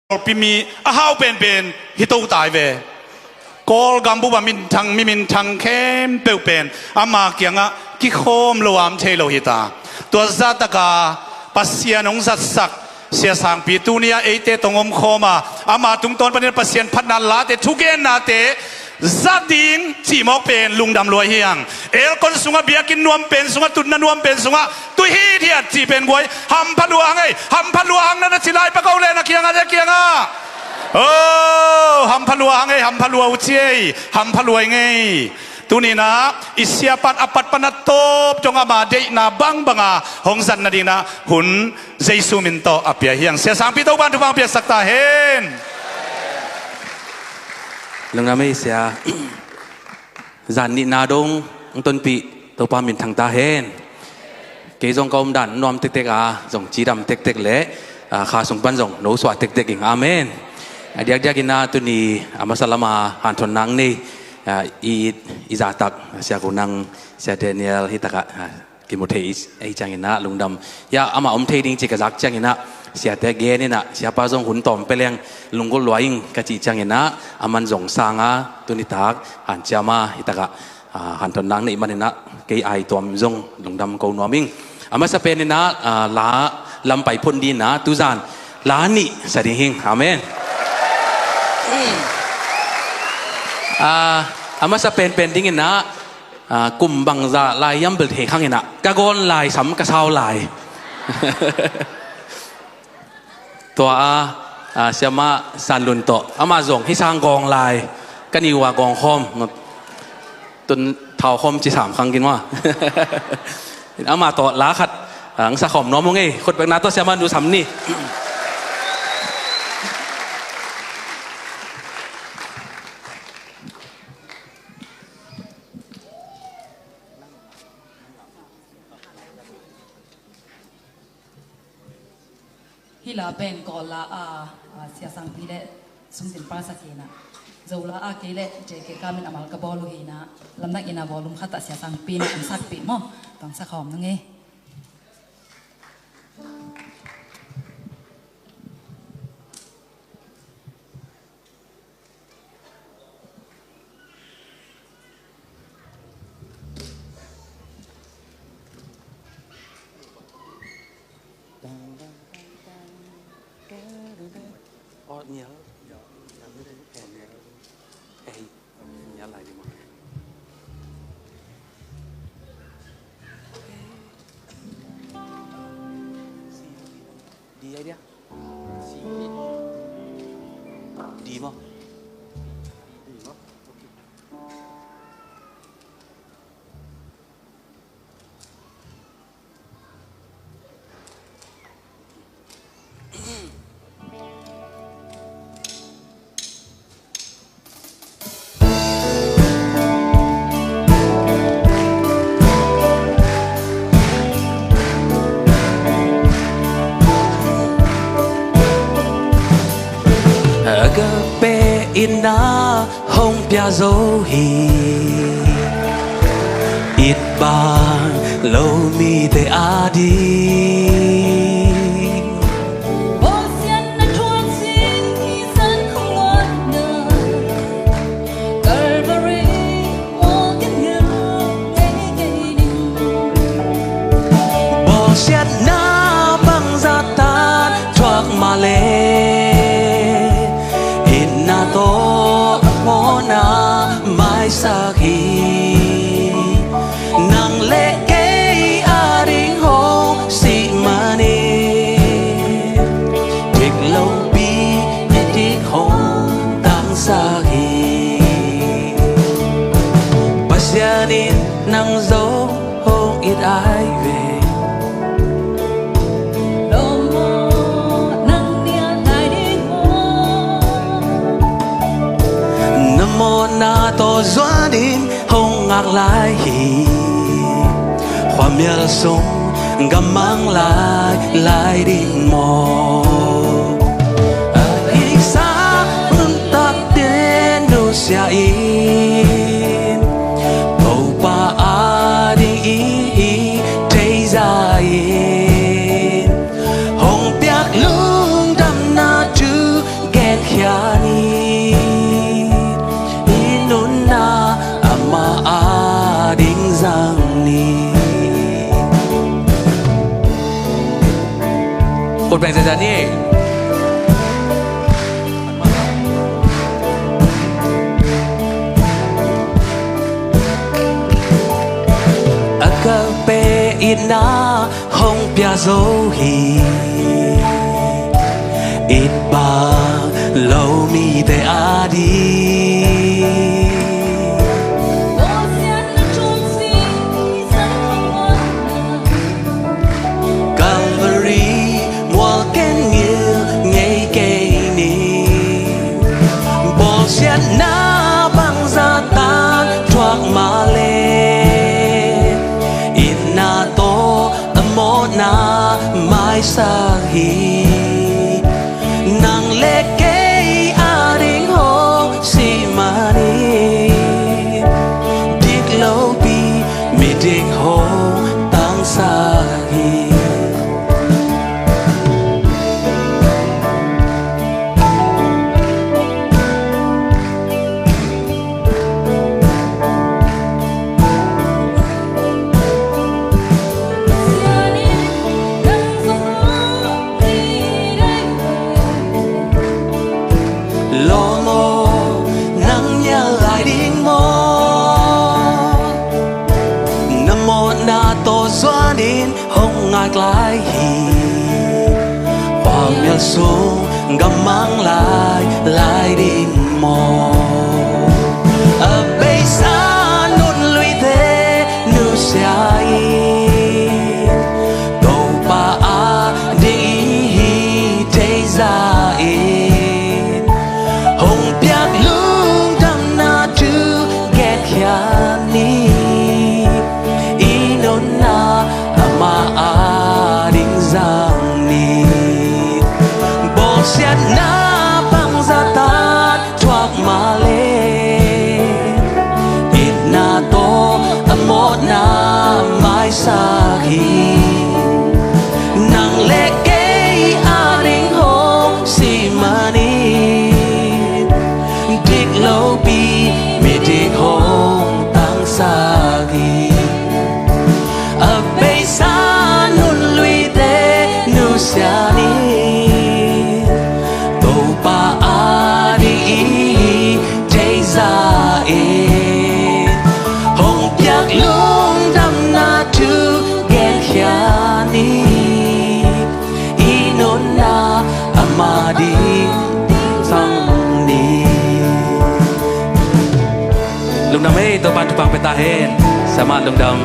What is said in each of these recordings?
ปีมีอ้าวเป็นฮิตตายเวกอลกัมพูบามินทังมินทังเข้มเปลเป็นอามาเกียงะกิโคมโลามเชโลฮิตาตัวซัตกาปัสยานงสัตสักเสียสังปีตูเนียเอเตตงอมโคมาอามาตุงตอนปนิปัสยานพัฒนาลาเตทุเกนนาเตซัดดิงจีมอกเป็นลุงดำรวยเฮียงเอลคนสุงะเบียกินนวมเป็นสุงะตุนนวมเป็นสุงะตุฮีเทียจีเป็นกวยหัมพัลวงไงหัมพัลวงนั่นสิไลปะเขาเลยนะเกียงอะไรเกียงอ่ะโอ้หัมพัลวงไงหัมพัลวงอุเชยหัมพัลวงไงตุนีนะอิสยาปัดอปัดปนัดโตบจงอามาเดนาบังบังอาหงสันนาดีนะหุนเจสุมินโตอเปียเฮียงเสียสังปีโตบันทุบังเปียสักตาเฮนลงน้ำไม่เสียจันนินาดงต้นปีตัวปามินทางตาเฮนเกยจงกอมดันนอมเต็กๆจงจีดำเต็กๆเละข้าสงปันจงโนสวะเต็กๆอีกอาเมนเดียกินนาตุนีอามาสลามาหันทนนังนี่อีจาตักเสียกุนังเสียเดเนียลฮิตะกะกิมุเทอิสไอจังกินนาลุงดำยาอามาอมเทดิงจิกจักจังกินนาเสียแต่เกนี่นะเสียปาจงหุ่นตอมไปเลี้ยงลุงกุลวยิงกะจิจังกินนาอามันจงสางตุนิตักหันเจามาฮิตะกะหันทนนังนี่มันนะเกยไอตอมจงลุงดำกูนัวมิงอามาสเปนนี่นะลาลำไปพ้นดีนะตุจานลานี่สวัสดีฮิงอาเมนอามาสเปนเป็นดิ้งนะกลุ่มบังซาลายย่ำเบิดเหข้างนะกะกอนลายสำกะเซาลายตัวเสียมาสันลุนโตอามาส่งให้สร้างกองลายกันอยู่ว่ากองคอมตุนเท่าคอมจี3 ครั้งกินว่าอามาต่อล้าขัดหลังสักขอมน้องมงไงคนแบบนั้นตัวเสียมาดูสำนี่ฮิลาเป็นกอลาเสียสังพีเล่สุนสินปราสักเฮนะเจ้าลาเกเล่เจเกกามินอามัลกบอลูเฮนะลำนักอินาบอลุมขัดเสียสังปีนะอันสักปีมั้งต้องสักหอมนั่งไงเนี่ยยังไม่ได้แผ่นเนี่ยเนี่ยอะไรดีมั้งดีไอเดียดีมั้งIna hong pia zo hi it bang lo mi te adi sa khi nang lệ kê a đinh hồ si mani thích lâu bi thích hồ tăng sa khi pasianin nang dấu hông ít ai về na to doa din hong ngạc lại hi khoa miel sông gamang lại din mo hi sa untak den no sia in bầu pa a ding i tei za in hong piak lung dam na tu ít na không bia dấu hi ít ba lâu mi te a đi Calvary mua kén nghiêng ngay cây ni bỏ xiết na băng ra tan thoát mà lên ít na to một na mai sa hi nàng lệ cây a đinh hồ si mà đi điếc lâu bi mi điếc hồ tăng sa hi lại hi hoàng nhật xuống gầm mang lại đinh mò ở bây xa nôn lụy thế nu sai cầu ba a đi thế ra in hồng piak lung đam na tu get ya ni inon na ama giang ni bỏ xiết na băng ra tan thoát mà lên ít na to một na mai sa hi nàng lệ cây a đinh hông si mà ni điếc lâu bi mi điếc hông tăng sa hi ở bây xa Siani Tàu pa a đi Thế ra in Hồng piak lung đam na tu Gen khiani Inon na amadi sang ni Lung đam ấy tàu pa tu pang peta hen Sama lung đam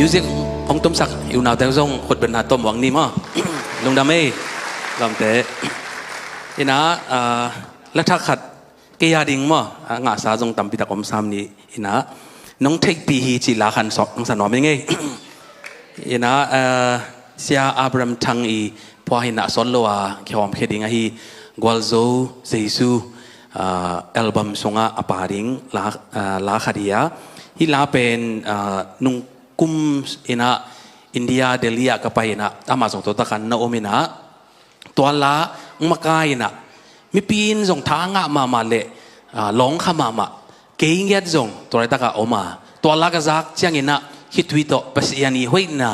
music ông tôm sặc yêu nào theo dòng khuất bên hà tôm hoàng nim á lung đam mê làm thế thế na lát thắc khát cái gia đình mà ngã sa dòng tầm bịt om sam ni na nông thích pi hi chỉ là khăn sọt nông sản nói mấy nghe thế na sia Abraham thăng i po hi na son lo à khi hom khi ding hi gwalzo jesu album songa aparing la khadia hi la pen nung kum ina India Delhi ka pa ina Amazon to ta kan na omina to la makai ina mi pin jong tha nga ma le long kha ma ke nget jong to ta ka oma to la ka zak chiang ina hi twi to pasiani hoina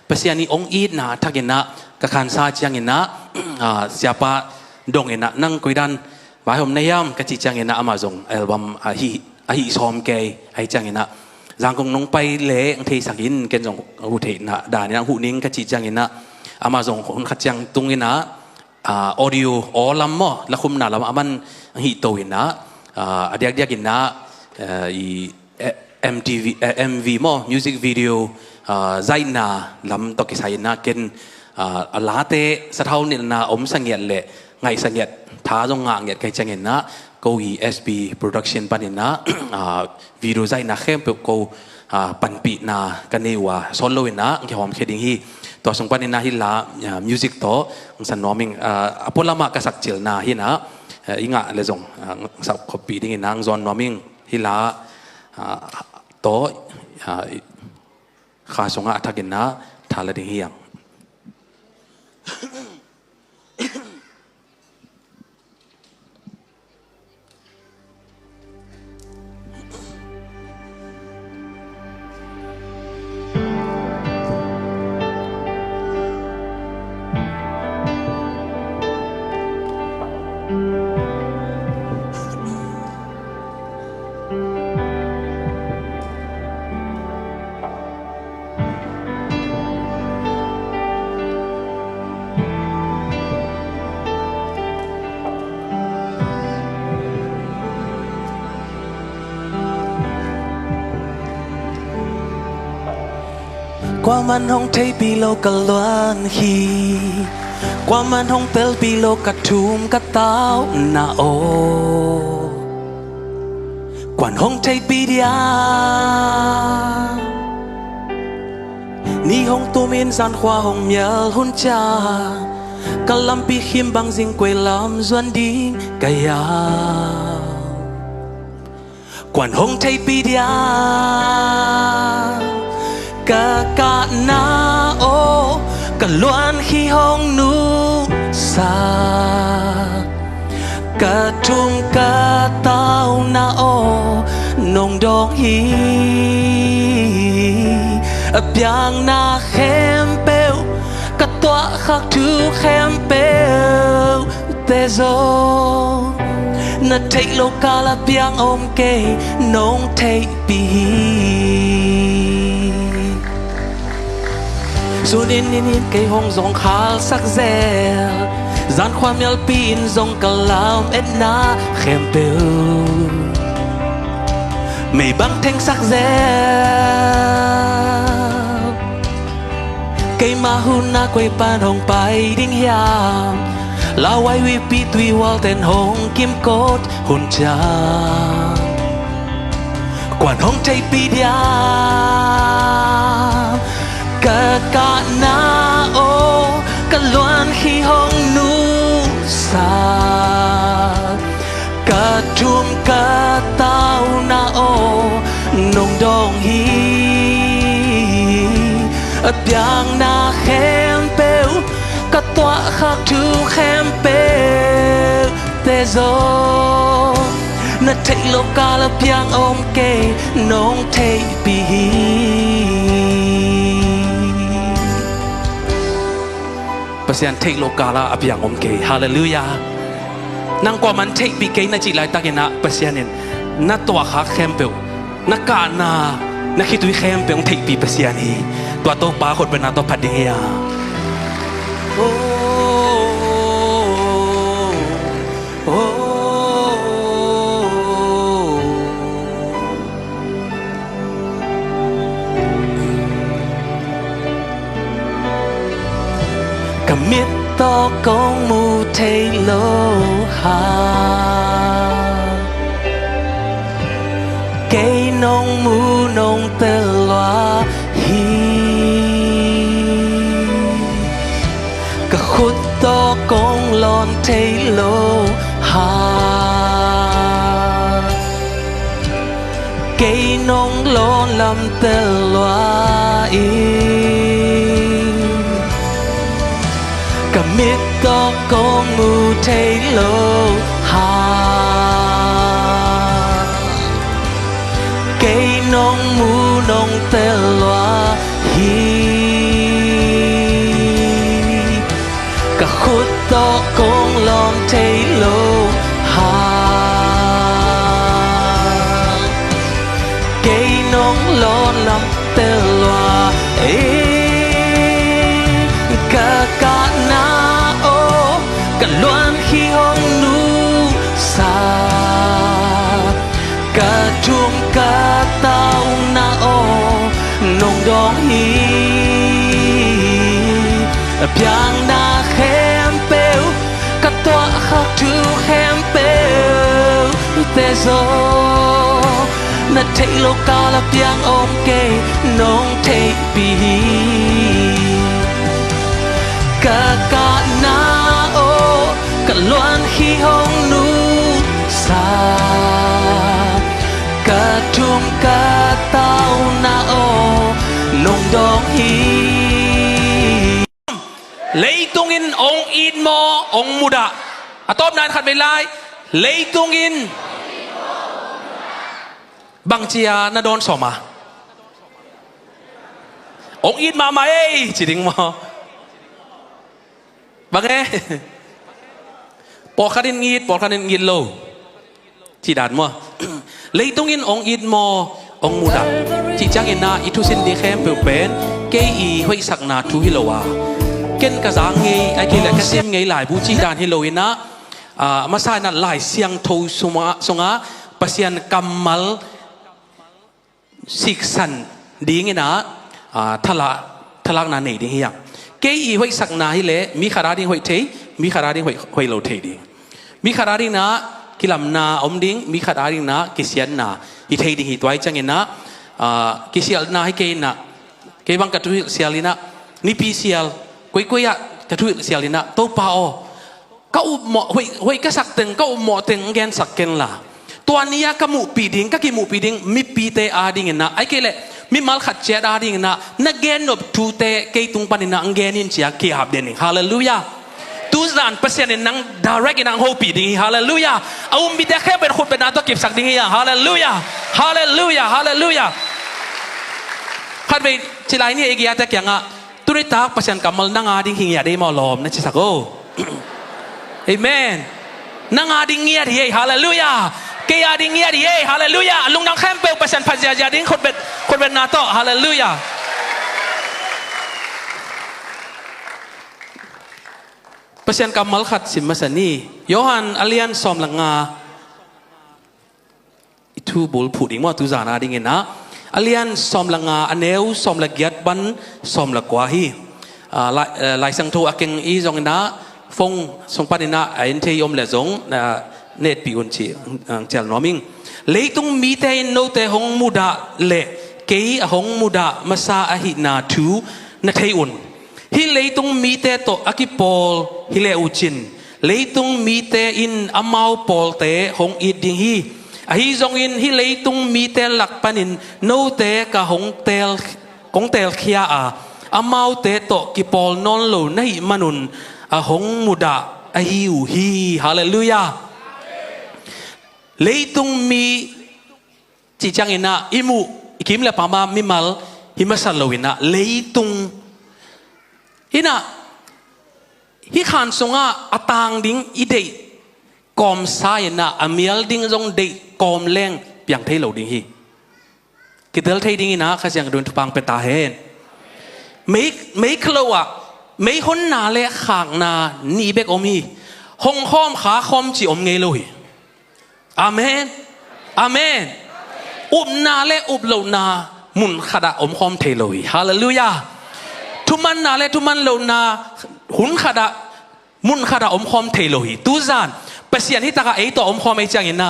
pasiani ong i na thagina ka khan sa chiang ina siapa dong ina nang koidan vai hom nayam ka chi chiang ina Amazon album hi som ke ai chiang ina giang công nông bay lệ anh thấy sáng in cái dòng hụt thể na đàn yang hụt nín cái chỉ trang in na Amazon cũng khát trang tung in na audio all lắm mà là không nào làm aman hi tàu in na adiak in na MTV MV mà music video zai na làm tao cái sai na ken lá te sát hậu nên na sang nhiệt lệ ngày sang nhiệt thá dòng ngang nhiệt cái trang in na câu SB production panin na video zai na khem pe câu pan pi na kanewa solo na ke hom kheding hi to song panin na hi la music to san noming apolama ka sak chil na hi na inga le jong sa copy ding na zon noming hi la to kha songa thagin na thala ding hi yang qua man hong thấy bị lâu cả loan khi qua man hong tel bị lâu cả thum cả tao na ô quan hong thấy bị dia ni hong tu min gian khoa hong miel hun cha cả lam pi khiêm băng dinh quê lam doan đi kaya quan hong thấy bị dia cả cả na ô cả loan khi hong nu sa cả trung cả tao na ô nong dong hi biang na khem bêu cả tọa khắc thứ khem bêu tê zo na thấy lô ca là biang ôm kê nong thấy bi dù nên cây hong dòng khal sắc dè gian khoa miel pin dòng cả làm et na khem bêu mày băng thanh sắc dè cây ma hun na quay pan hong pai ding hiam la wai we pi tui wal ten hong kim cốt hun cha quan hong tay pi dia cả cả na ô cả loan khi hong nu sa cả chuông cả tao na ô nong dong hi biang na khem bêu cả tọa khắc thứ khem bêu tê zo na thấy lô ca là biang ôm kê nong thấy bi pasian thấy lô ca là biang ôm kê hallelujah nang qua man thấy bi kê na chỉ lại ta cái na pasian nên na tọa khắc khem bêu na cả na khi tôi khem bêu thấy bi pasian hiตัวโตป้าคนเป็นนาตัวพัดเดียโอ้โอ้กะมิดโตกงมูเทโลหาเกยนงมูนงเตลวาก็ขุดโตกงลอนเทโลหาเกยนงลอนลำเตลวาอีก็มิดโตกงมูเทโลหาเกยนงมูนงเตลวาฮีก็ขุดโตกงลอนเทโลหาเกยนงลอนลำเตลวากะกะนาโอกะลวนขี้หงนูสากะจุงกะเต้านาโอนงดองฮีbiang na khem bêu cả tọa khắc thứ khem bêu tê zo na thấy lô ca là biang ôm kê nong thấy bi cả cả na ô cả loan khi hong nu sa cả trung cả tao na ô nong dong hi lấy tung in ông in mo ông muda à tóm nan khát về lại lấy tung in bằng chia na đón sổ mà ông in mà ấy chỉ định mo bằng nghe bỏ khát in ngít lâu chỉ đạt mo lấy tung in ông in mo ông muda chỉ chắc in na ít thu xin đi khem bèo bén cây y huy sắc na thu hi lâu à ken ka zang ngei ai ke la ka sem ngei lai bu chi dan hi loina ma sai na lai siang tho songa pasian kamal siksan ding ina thala ทลักนานี่ดิ้งเฮียงเกย์อีหอยสักนาฮิเลมีขาราดิ้งหอยเทมีขาราดิ้งหอยโลเทดิ้งมีขาราดิ้งนะกิลำนาอมดิ้งมีขาราดิ้งนะกิเซียนนาฮิเทดิ้งฮิตไว้จังเงินนะกิเซียลนาให้เกย์นะเกย์บังกระทุยเซียลินะนิปีเซียลกุยอะกระทุยเซียลินะโตปาโอก็อุหมอหอยก็สักตึงก็อุหมอตึงแกนสักเกนล่ะตัวนี้ก็มูปีดิ้งก็กิมูปีดิ้งมีปีเตอาดิ้งนะไอ้เกย์มีมัลขัดเจดาดิ้งนะนักเกนอบทูเตเกย์ตุงปันนะอังเกนินเชียเกียบเดนิฮาเลลูยาทุกท่านเปอร์เซ็นต์นังดาร์เรกนังโฮปีดิ้งฮาเลลูยาเอามีแต่แค่เป็นคนเป็นนาตัวเก็บสักดิ้งฮะฮาเลลูยาฮาเลลูยาฮาเลลูยาขัดไปที่ไรนี่เอกยาแต่ยังอ่ะตุริตาเปอร์เซ็นต์กับมัลนังอาดิ้งหิงยาได้มาลอมนั่นใช่สักโอเอเมนนังอาดิ้งเงียดีฮาเลลูยาเกียร์ดิ้งเงียดีฮาเลลูยาลุงนังแคมเปลเปอร์เซ็นต์พันยาดิ้งคนเป็นนาโตฮาเลลูยาเปอร์เซ็นต์กับมัลขัดสิมาสันนี่โยฮันอเลียนซอมลังงาอิทูบุลพูดอีกว่าตุจานาดิ้งนะอเลียนซอมลังงาอันเนวซอมละเกียดบันซอมละกว่าฮีลายสังโทอาเกงอีจงนะฟงสงปานินะไอ้เทยมเลจงเนตปีอุนชีเจลนอมิงเลยต้องมีแต่โนเตหงมุดาเละเกย์หงมุดามาซาอหินาทูนัทเทอุนฮิเลยต้องมีแต่โตอากิปอลฮิเลอุจินเลยต้องมีแต่อินอามาวปอลเตหงอีดิงฮีฮิจงอินฮิเลยต้องมีแต่หลักปานินโนเตกะหงเตลของเตลเคียอาอามาวเตโตกิปอลนอนโลในมนุนหงมุดาอหิวฮีฮาเลลูยาเลยต้องมีจิจังอินะอิมูอิคิมเลปามามิมัลฮิมาสัลโลวินะเลยต้องอินะฮิขันสงะอัตางดิ้งอิเดกอมสายนะอเมียลดิ้งจงเดกอมแรงเปียงเทโลดิ้งฮีกิเดลเทดิ้งอินะข้าเสียงโดนทุบังเปตาเฮนไม่คลัวไม่คนนาเลขางนานีเบกอมีหงข้อมขาคอมจีอมเงโลฮีอาเมนอาเมนอุบนาเลอุบโลนามุนขดาอมคอมเทโลฮีฮาเลลูยาทุมันนาเลทุมันโลนาหุนขดามุนขดาอมคอมเทโลฮีตูซานเปเซียนที่ตากาเอตัวอมคอมไอจังอินะ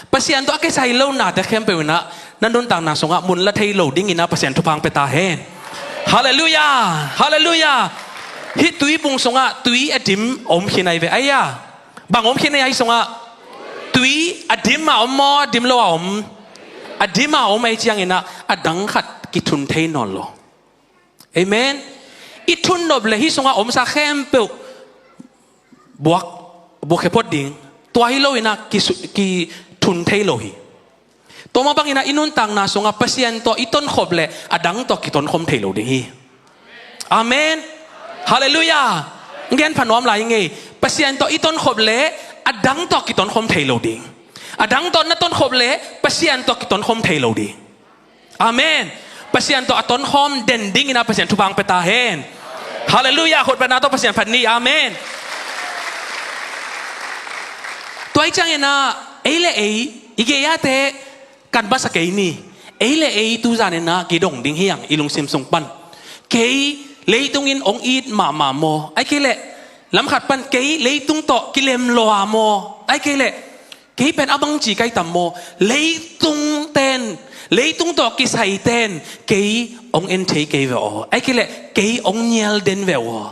เปเซียนตัวอักษรโลนาแต่เข้มไปวินะนั่นโดนต่างนาสงะมุนละเทโลดิ้งอินะเปเซียนทุพังเปตาเฮนฮาเลลูยาฮาเลลูยาฮิตุยปุงสงะตุยอดิมอมขินัยเวไอยาบางอมขินัยไอสงะตุยอดิมมาอมมอดิมโลอมอดิมมาอมไอจียงอินะอดังขัดกิทุนเทนอนโลเอเมนอิทุนนบเลยฮิสงะอมซาเข้มเปิลบวกเหพอดดิ้งตัวฮิโลอินะกิทุนเทโลฮีตัวมาบางอินะอินุนต่างนาสงะเปเซียนตัวอิต้นขบเลยอดังตัวกิตนคมเทโลดิ้งฮีอาเมนฮาเลลูยาเงี้ยพันวอมลายยังไงเปเซียนตัวอีต้นขบเละอดังตัวกิต้นคมเทโลดิงอดังตัวนั้นต้นขบเละเปเซียนตัวกิต้นคมเทโลดิงอาเมนเปเซียนตัวต้นคมเด่นดิ้งนะเปเซียนทุบังเปตาเฮนฮาเลลูยาคนเป็นนาตัวเปเซียนพันนี้อาเมนตัวไอ้จังเงินะเอเลเออีเกียเตกันบัสเกนี่เอเลเอตูจานินะกิดงดิ้งเฮียงอีลุงซิมสงปันเกยเลยตรงอินองอีดมาโมไอ้เกล่ลำขัดปันเกยเลยตรงโตกิเลมโลอาโมไอ้เกล่เกยเป็นอบังจีไกตัมโมเลยตรงเต้นเลยตรงโตกิใส่เต้นเกยองเอ็นเทเกยเวอไอ้เกล่เกยองเนียลเดนเวอ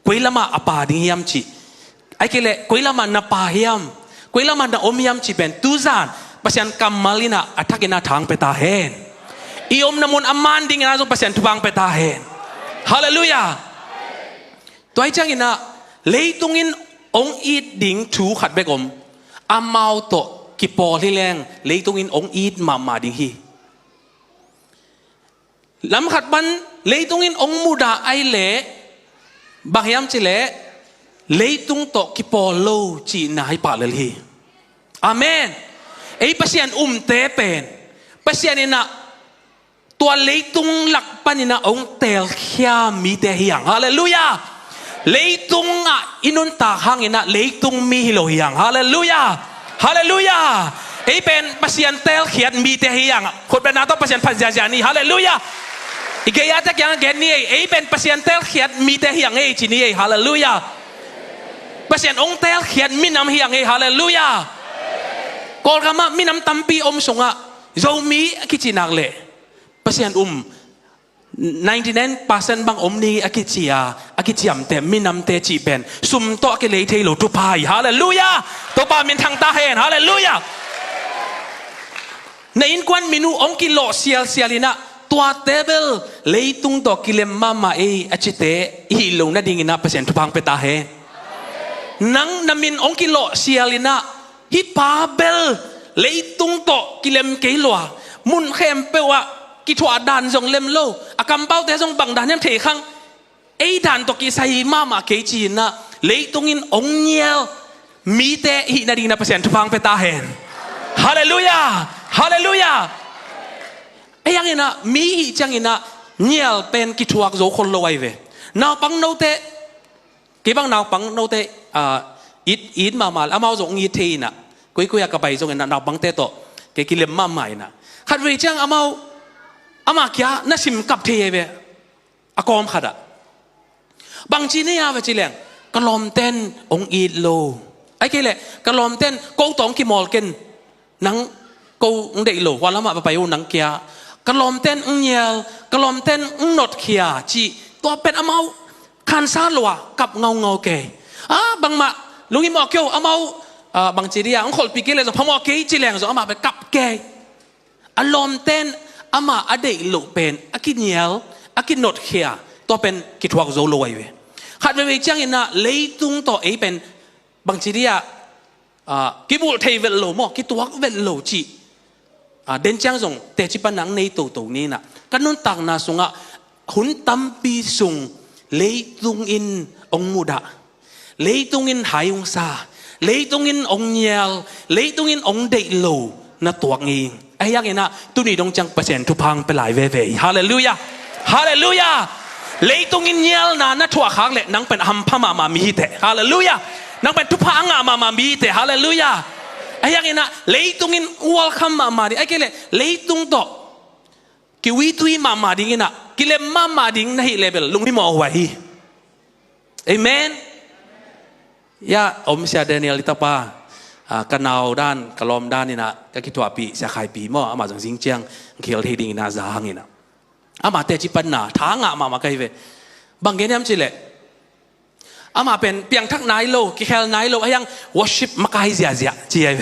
กุยละมาอปาดิงยามจีไอ้เกล่กุยละมานาปาเฮียมกุยละมานาอมยามจีเป็นตูซานปัศยันกัมมาลินาอัฐกินาทางเปตาเฮนอีอมนามุนอามันดิ้งนะจงปัศยันทุบังเปตาเฮนฮาเลลูยาตัวไอ้จังอินะเลยตรงอินองอีดดิ่งถูขัดเบกอมอามาวโตกิปอที่แรงเลยตรงอินองอีดมาดิ่งฮีลำขัดบันเลยตรงอินองมุดาไอเล่บางยามจิเล่เลยตรงโตกิปอโลจีน่าให้ปาเลลีอาเมนไอ้ปัศยันเตเป็นปัศยันอินะตัวเลยตุงหลักปันนะองเตลขี้ยมีเตหิยังฮาเลลูยาเลยตุงอ่ะอินุนตาหังนะเลยตุงมีฮิโลหิยังฮาเลลูยาฮาเลลูยาไอ้เป็นปัศยันเตลขี้ยมีเตหิยังคนเป็นนาต้องปัศยันพันยาจานีฮาเลลูยา อีกอย่างแต่ยังเกณฑ์นี่ไอ้เป็นเปอร์เซ็นต์เตลเขียนมีแต่เฮียงไอ้จีนี่ฮาเลลูยาเปอร์เซ็นต์องเตลเขียนมีน้ำเฮียงไอ้ฮาเลลูยากอลกามามีน้ำตั้มปีสงะโจมีกิจนักเล่เปอร์เซ็นต์99% บางนี่กิจยากิจยามแต่มีน้ำเตจีเป็นสุมโตกิเลสเทโลทุพายฮาเลลูยาตัวปามินทางตาเห็นฮาเลลูยาในอินควันมินูองกิโลเซียลินะตัวเทเบิลเลยตุงตัวกิเลมมามาอจิเตฮิลงนั่นดิ่งนะเปอร์เซ็นต์ทุพังเปตาเฮนังนามินองกิโลเซียลินะฮิปาเบลเลยตุงตัวกิเลมเกลัวมุนเข้มเปว่ากิทัวดันจงเล็มโลอากัมเป้าแต่จงบังดันยังเทขังดันตัวกิไซมาเกจีนะเลยตุงินองเนียลมีแต่ฮินั่นดิ่งนะเปอร์เซ็นต์ทุพังเปตาเฮฮาเลลูยาฮาเลลูยายังไงนะมีจังไงนะเนี่ยเป็นกิจวัตรโจคนรวยเว้นาวปังโนเตกี่บังนาวปังโนเตอีดมาแล้วมาจงอีเทน่ะคุยกับไปจงไงนะนาวปังเตโตเกี่ยกิเลมมาใหม่น่ะขัดวิจังอามาเกียน่าชิมกับเทเว้อากอมขัดอ่ะบางทีเนี่ยไปจีแหลงกลอมเต้นองอีดโลไอ้เกล่กลอมเต้นกูต้องกิมอลกันนังกูเด็กโลวันละมาไปนังเกียกลอมเต้นเงียลกลอมเต้นนดเขียจีตัวเป็นอามาคันซาลัวกับเงาเกยบางมาลุงอิมอเกียวอามาบางจีเรียงคนปีเกเลยจะพมอเกยจีแรงจะอามาไปกับเกยอารมณ์เต้นอามาอเด็กโลเป็นอากิเงียลอากินดเขียตัวเป็นกิจวัตรโจรวยเว้ขัดเวจังอินะเลยตุงตัวเป็นบางจีเรียกิบุเทเวลโลมอกิตัวเวลโลจีเดินจังส่งแต่จิปนังในตัวนี้นะกันนุ่นตักนาส่งหุ่นตั้มปีส่งเลยตุงอินองมุดะเลยตุงอินหายองซาเลยตุงอินองเนียลเลยตุงอินองเดโลนะตัวเองไอ้ยังไงนะตัวนี้ต้องจังเปอร์เซ็นต์ทุพังไปหลายเว่ฮาเลลูยาฮาเลลูยาเลยตุงอินเนียลนะทั่วข้างเลยนังเป็นอัมพามามีแต่ฮาเลลูยานังเป็นทุพังมามีแต่ฮาเลลูยาไอ้ยังไงนะเลยตรงนี้วัวคำมาดิไอ้เกล่เลยตรงโตกิวิตุยมาดิงินะกิเลมาดิงนะฮิเลเบลลุงที่มองไว้เอเมนยาอมเสียเดนิเอลิตาปากันเอาด้านกลอมด้านนี่นะก็คิดว่าปีเสียขายปีมั่วอามาจังสิงเจียงเขียวที่ดิงนาจางนี่นะอามาเตจิปันนาทางมาไกลเวบางเงี้ยมจิเล่อามาเป็นเพียงทักนายโลกิเคลนายโลยัง worship มาไกลเสียจีไอเว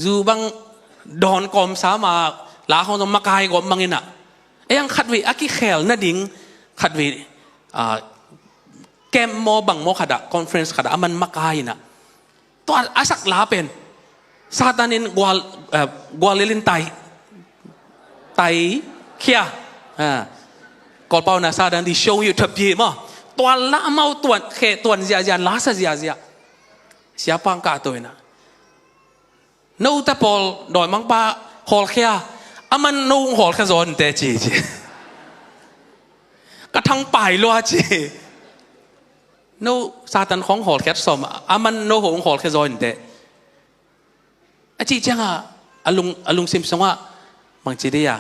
จูบางดอนกอมสามาลาของต้องมาไกลกอมบางเงี้ยนะยังขัดวิอากิเคลนั่นดิ่งขัดวิแกมโมบังโมขัดอะคอนเฟรนซ์ขัดอะมันมาไกลนะตัวอาศักลาเป็นซาตานินกวาเลลินไตเคียกอลเปานาซาดันดิโชว์อยู่ทับยีมั้งตัวละเมาตัวเขตัวเสียลาซะเสียเสียปังกาตัวน่ะนู่นแต่พอดอยมังปาหอลเขียมันนู่นหอลแค่โซนแต่จีกระทั่งไปลัวจีนู่นซาตันของหอลแค่สมมันนู่นของหอลแค่โซนแต่จีจังอลุงซิมสงว่าบางจีได้ยา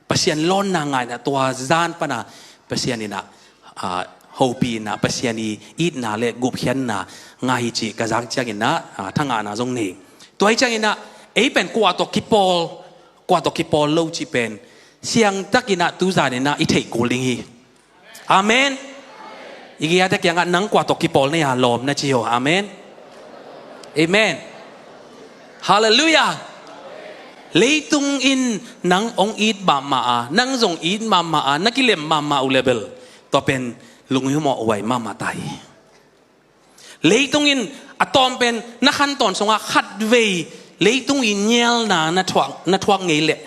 เปอร์เซ็นต์ล้นนางไงนะตัวจานปะนะเปอร์เซ็นต์นี่นะฮูปีนะเปอร์เซ็นต์นี้อีดนะเละกุบเขียนนะง่ายจีกระจักจังนะทั้งงานนะตรงนี้ตัวไอ้จังนะเป็นกว่าตัวกิปอลโลจีเป็นเสียงตะกินะตูจานี่นะอีเทกูลิงฮีอาเมนอีกอย่างตะกี้นังกว่าตัวกิปอลเนี่ยลมนะจิโออาเมนเอเมนฮาเลลูยาเลยตุงอินนังองอีดบามานังจงอีดมานักกิเลมมาอุเลเบลตัวเป็นลุงหิมอไว้มาตายเลยตุงอินอะตอมเป็นนักขันตอนสงฆ์ขัดเวเลยตุงอินเยลนาทวงเงยเละ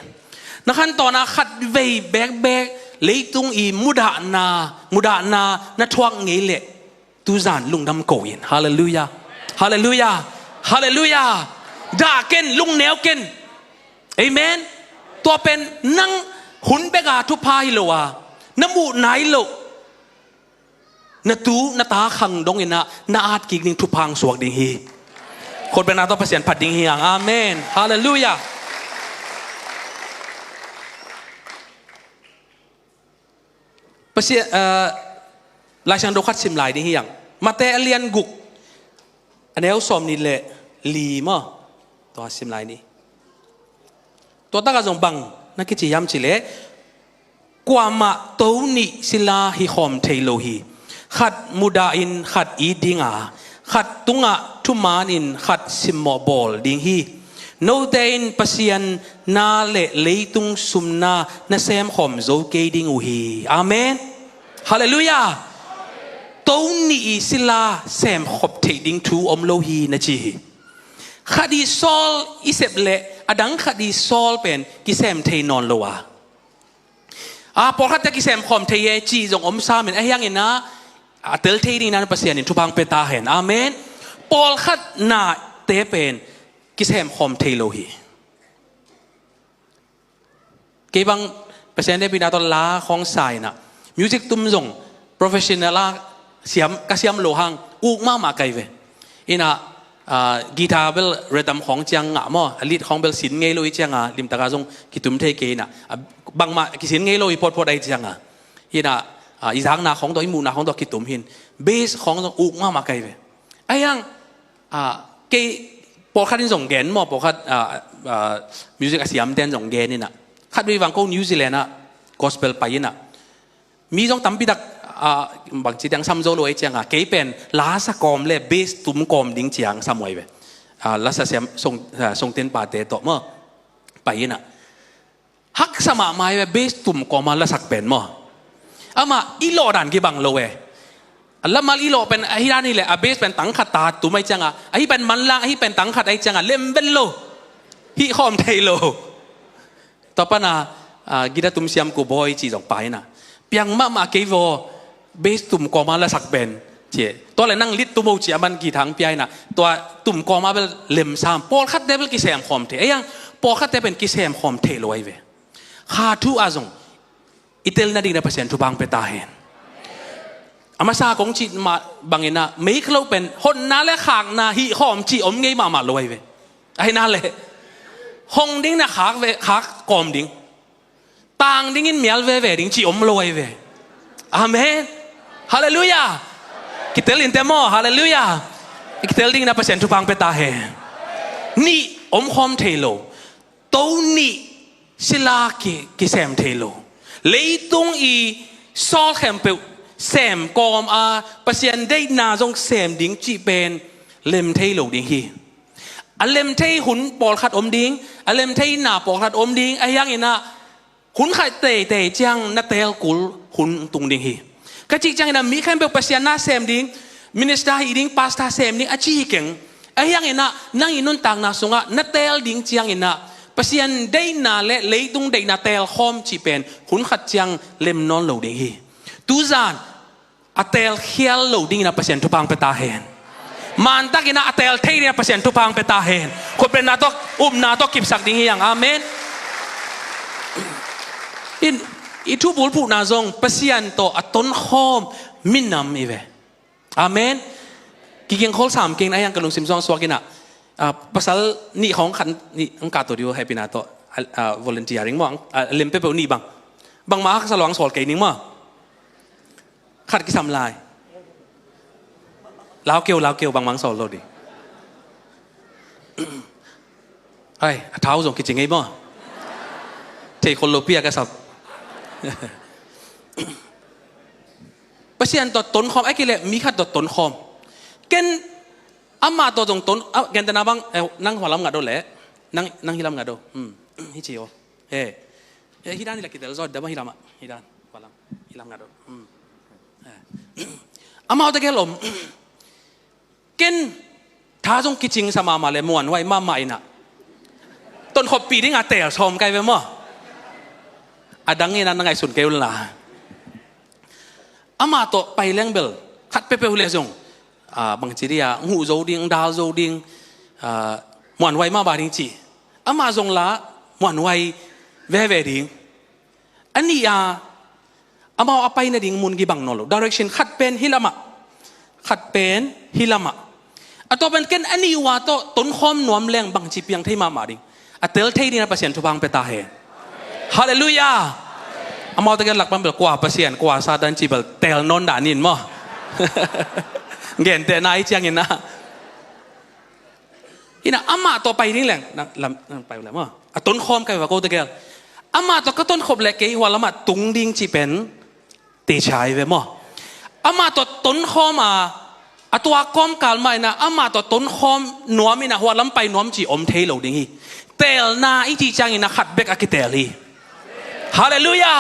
นักขันตอนขัดเวแบกเลยตุงอิมุดานาทวงเงยเละตูจานลุงดำโกยินฮาเลลูยาฮาเลลูยาฮาเลลูยาด่าเกินลุงแนวเกินเอเมนตัวเป็นนั่งหุ่นเบกาทุพายโลวะน้ำมูไหนโลนาตูนาตาขังดงเงินะนาอาดกิกนิ่งทุพังสวกดิ่งฮีคนเป็นนาต้องเปลี่ยนผัดดิ่งฮีอย่างอาเมนฮาเลลูยา ประเสียลายช่างดูขัดซิมลายนี่อย่างมาแต่เลียนกุกอันนี้เอาสมนี่แหละลีมั้งตัวซิมลายนี่ตัวตากระจงบังนักกิจยามจิเล่กว่ามาตัวนี้สิลาฮิคอมเทโลฮีขัดมุดาอินขัดอีดิงาขัดตุงะทุมานินขัดซิมโมบอลดิงฮีโนเตนปัสยันนาเลเลตุงซุมนานาเซมคอมโจเกดิงอูฮีอาเมนฮาเลลูยาตัวนี้สิลาเซมขบเทดิงทูอมโลฮีนะจีคดีซอลอิเซบเลอดังคดีซอลเป็นกิเซมเทนอนโลวาพอขัดจะกิเซมคอมเทเยจีจงอมซาเป็นไอ้ยังไงนะเตลเทดิงนั้นปัสยันทุพังเปตาเห็นอาเมนพอขัดนาเตเป็นกิเซมคอมเทโลฮีเก็บังเปอร์เซ็นต์ได้ปีนาตอนล้าของสายนะมิวสิกตุ้มจงโปรเฟชชั่นอลเสียมกระเสียมโลหังอุกมาไกลเวอินะกีตาร์เบลเรดัมของเจียงอ่ะมั้งลิดของเบลสินเงยโลอีเจียงอ่ะลิมตะกาจงกิตุ้มเทเกนะบางมากิสินเงยโลอีพอดไอเจียงอ่ะอินะอีสังนาของตัวอิมูนาของตัวกิตุ้มหินเบสของตัวอุกมาไกลเวไอ้ยังเกพอคัดนี่ส่งแกนมั้งพอคัดมิวสิกเสียมเต้นส่งแกนนี่นะคัดไปวังโกนิวซีแลนด์นะกอสเปลไปยินะมีจงตั้มปิดักบางทีดังซัมโซโลไอเจียงเกเป็นลาสกอมเล่เบสตุ้มกอมดิ้งเจียงสมัยเวลาเสียมส่งเต้นปาเตต่อมั้งไปยินะฮักสมาไม่เวเบสตุ้มกอมมาละสักเป็นมั้งมาอีโลดันกี่บังโลเวแล้วมาอีโลเป็นไอ้ด้านนี่แหละเบสเป็นตังขัดตาตุ้มไอเจียงไอ้เป็นมันล่างไอ้เป็นตังขัดไอเจียงเล่มเป็นโลฮิคอมเทโลต่อไปนะกีตาร์ตุ้มเสียมกูบอยจีจงไปนะเพียงมาเกย์วอเบสตุ้มกอมาละสักเป็นเจ้ตัวเลยนั่งลิดตุ้มเอาเจียมันกี่ทั้งเปียนะตัวตุ้มกอมาเป็นเล่มซ้ำพอคัดได้เป็นกิเซมคอมเทยังพอคัดได้เป็นกิเซมคอมเทลอยเวข้าทุอาจงอิตาลีนั่นดีนะเปอร์เซ็นต์ทุบางเปตาเห็นอามาซาของจีมาบางเงินนะไม่เคล้าเป็นคนนั่นแหละขางนาฮิคอมจีอมไงมาลอยเวไอ้นั่นแหละห้องดิ้งนะขากกอมดิ้งต่างดิ้งอินเมียลเวดิ้งจีอมลอยเวอาเมนฮาเลลูยาคิดเตลินเตมอฮาเลลูยาคิดเตลิงนะเปอร์เซ็นต์ทุพังเปตาเฮนี่อมคอมเทโลตัวนี้สิลากิเซมเทโลเลยตรงอีซอลแคมเปลเซมกอมเปอร์เซ็นต์ได้นาจงเซมดิ้งจีเป็นเลมเทโลดิ้งฮีอัลเลมเทหุ่นปอลขัดอมดิ้งอัลเลมเทหน้าปอลขัดอมดิ้งไอ้ยังอินะหุ่นขัดเตะจังนัดเตลกุลหุ่นตุงดิ้งฮีกะจิจังอินะมีแค่เป็นเปอร์เซ็นต์หน้าเซมดิ้งมินิสตาฮีดิ้งพาสต้าเซมดิ้งอาชีเก่งไอ้ยังอินะนั่งอินุนต่างนาสุงะนัดเตลดิ้งจังอินะเปอร์เซ็นต์ได้นาเละเลยตุงได้นาเตลคอมจีเป็นหุ่นขัดจังเลมนอนโหลดิ้งฮีตูซานอัเตลเฮียลโหลดิ้งนะเปอร์เซ็นต์ทุพังเปตาเฮนมันตักอินะอัตเตลเทียนเปอร์เซ็นต์ทุพังเปตาเฮนคนเป็นนาตกนาตกิบสักดิ้งอย่างอาเมนอิทุบุลผู้นาจงเปอร์เซ็นต์ต่ออัตนคอมมินนำอีเวอาเมนกิเกงโคลสามเก่งนะยังกระลุงซิมซองสวากินะภาษานี่ของขันนี่อังกาตัวเดียวให้เป็นนาตวอลเลนเทียริงมั้งเล่มเปเปอร์นี่บางมาสลองสอดเก่งนิ่งมั้งขัดกิสามลายลาวเกลียวบางมังสอนเราดิไอ้เท้าส่งกิจยังไงบ้างเทคนโลเปียกันสับเปอร์เซ็นต์ต่อต้นคอมไอ้กิเลมีขัดต่อต้นคอมเกณฑ์อามาต่อตรงต้นเกณฑ์แต่นาบังนั่งหัวลำงัดโดนแหละนั่งฮิลำงัดโดฮิจิโอฮิดานนี่แหละกิเลซอดเดี๋ยวมาฮิลำอ่ะฮิดานหัวลำฮิลำงัดโดอามาเอาแต่แค่ลมเกินท้าจงกิจริงสมามาเลยมวนไว้มาใหม่น่ะต้นขบปีที่งาเตะชมไกลไปมั้งดังนี้นั่นไงสุนเกลล่ะอามาโตไปเลี้ยงเบลขัดเปเปอร์เลยจงบางทีเดียหูโจดิงดาวโจดิงมวนไว้มาบาดิงจีอามาจงละมวนไว้เวดิงอันนี้อามาเอาไปในดิ่งมุนกี่บังนอลดิเรกชันขัดเป็นฮิลามะขัดเป็นฮิลามะตัวเป็นเกณฑ์อันนี้ว่าตัวต้นคอมนวมแรงบางจีเปียงที่มาดิเตลเทดีนะเปอร์เซ็นต์ทุบังเปตาเฮฮาเลลูยา amal tegal lakpan bel kuah pasien kuah sadan cibel tel non danin mo gen te nai chiang ina ina ama to pai ning leng lam pai la mo a ton khom kai wa ko tegal ama to ka ton khop le ke wa lama tung ding chi pen ti chai ve mo ama to ton khom aตัวก้อมกาลไม่นะอามาตัวต้นคอมหนัวมีนะหัวล้ำไปหนัวมจีอมเทโลดิ้งฮีเตลนาอิจิจังอินะขัดเบกอากิเตลีฮาเลลูยา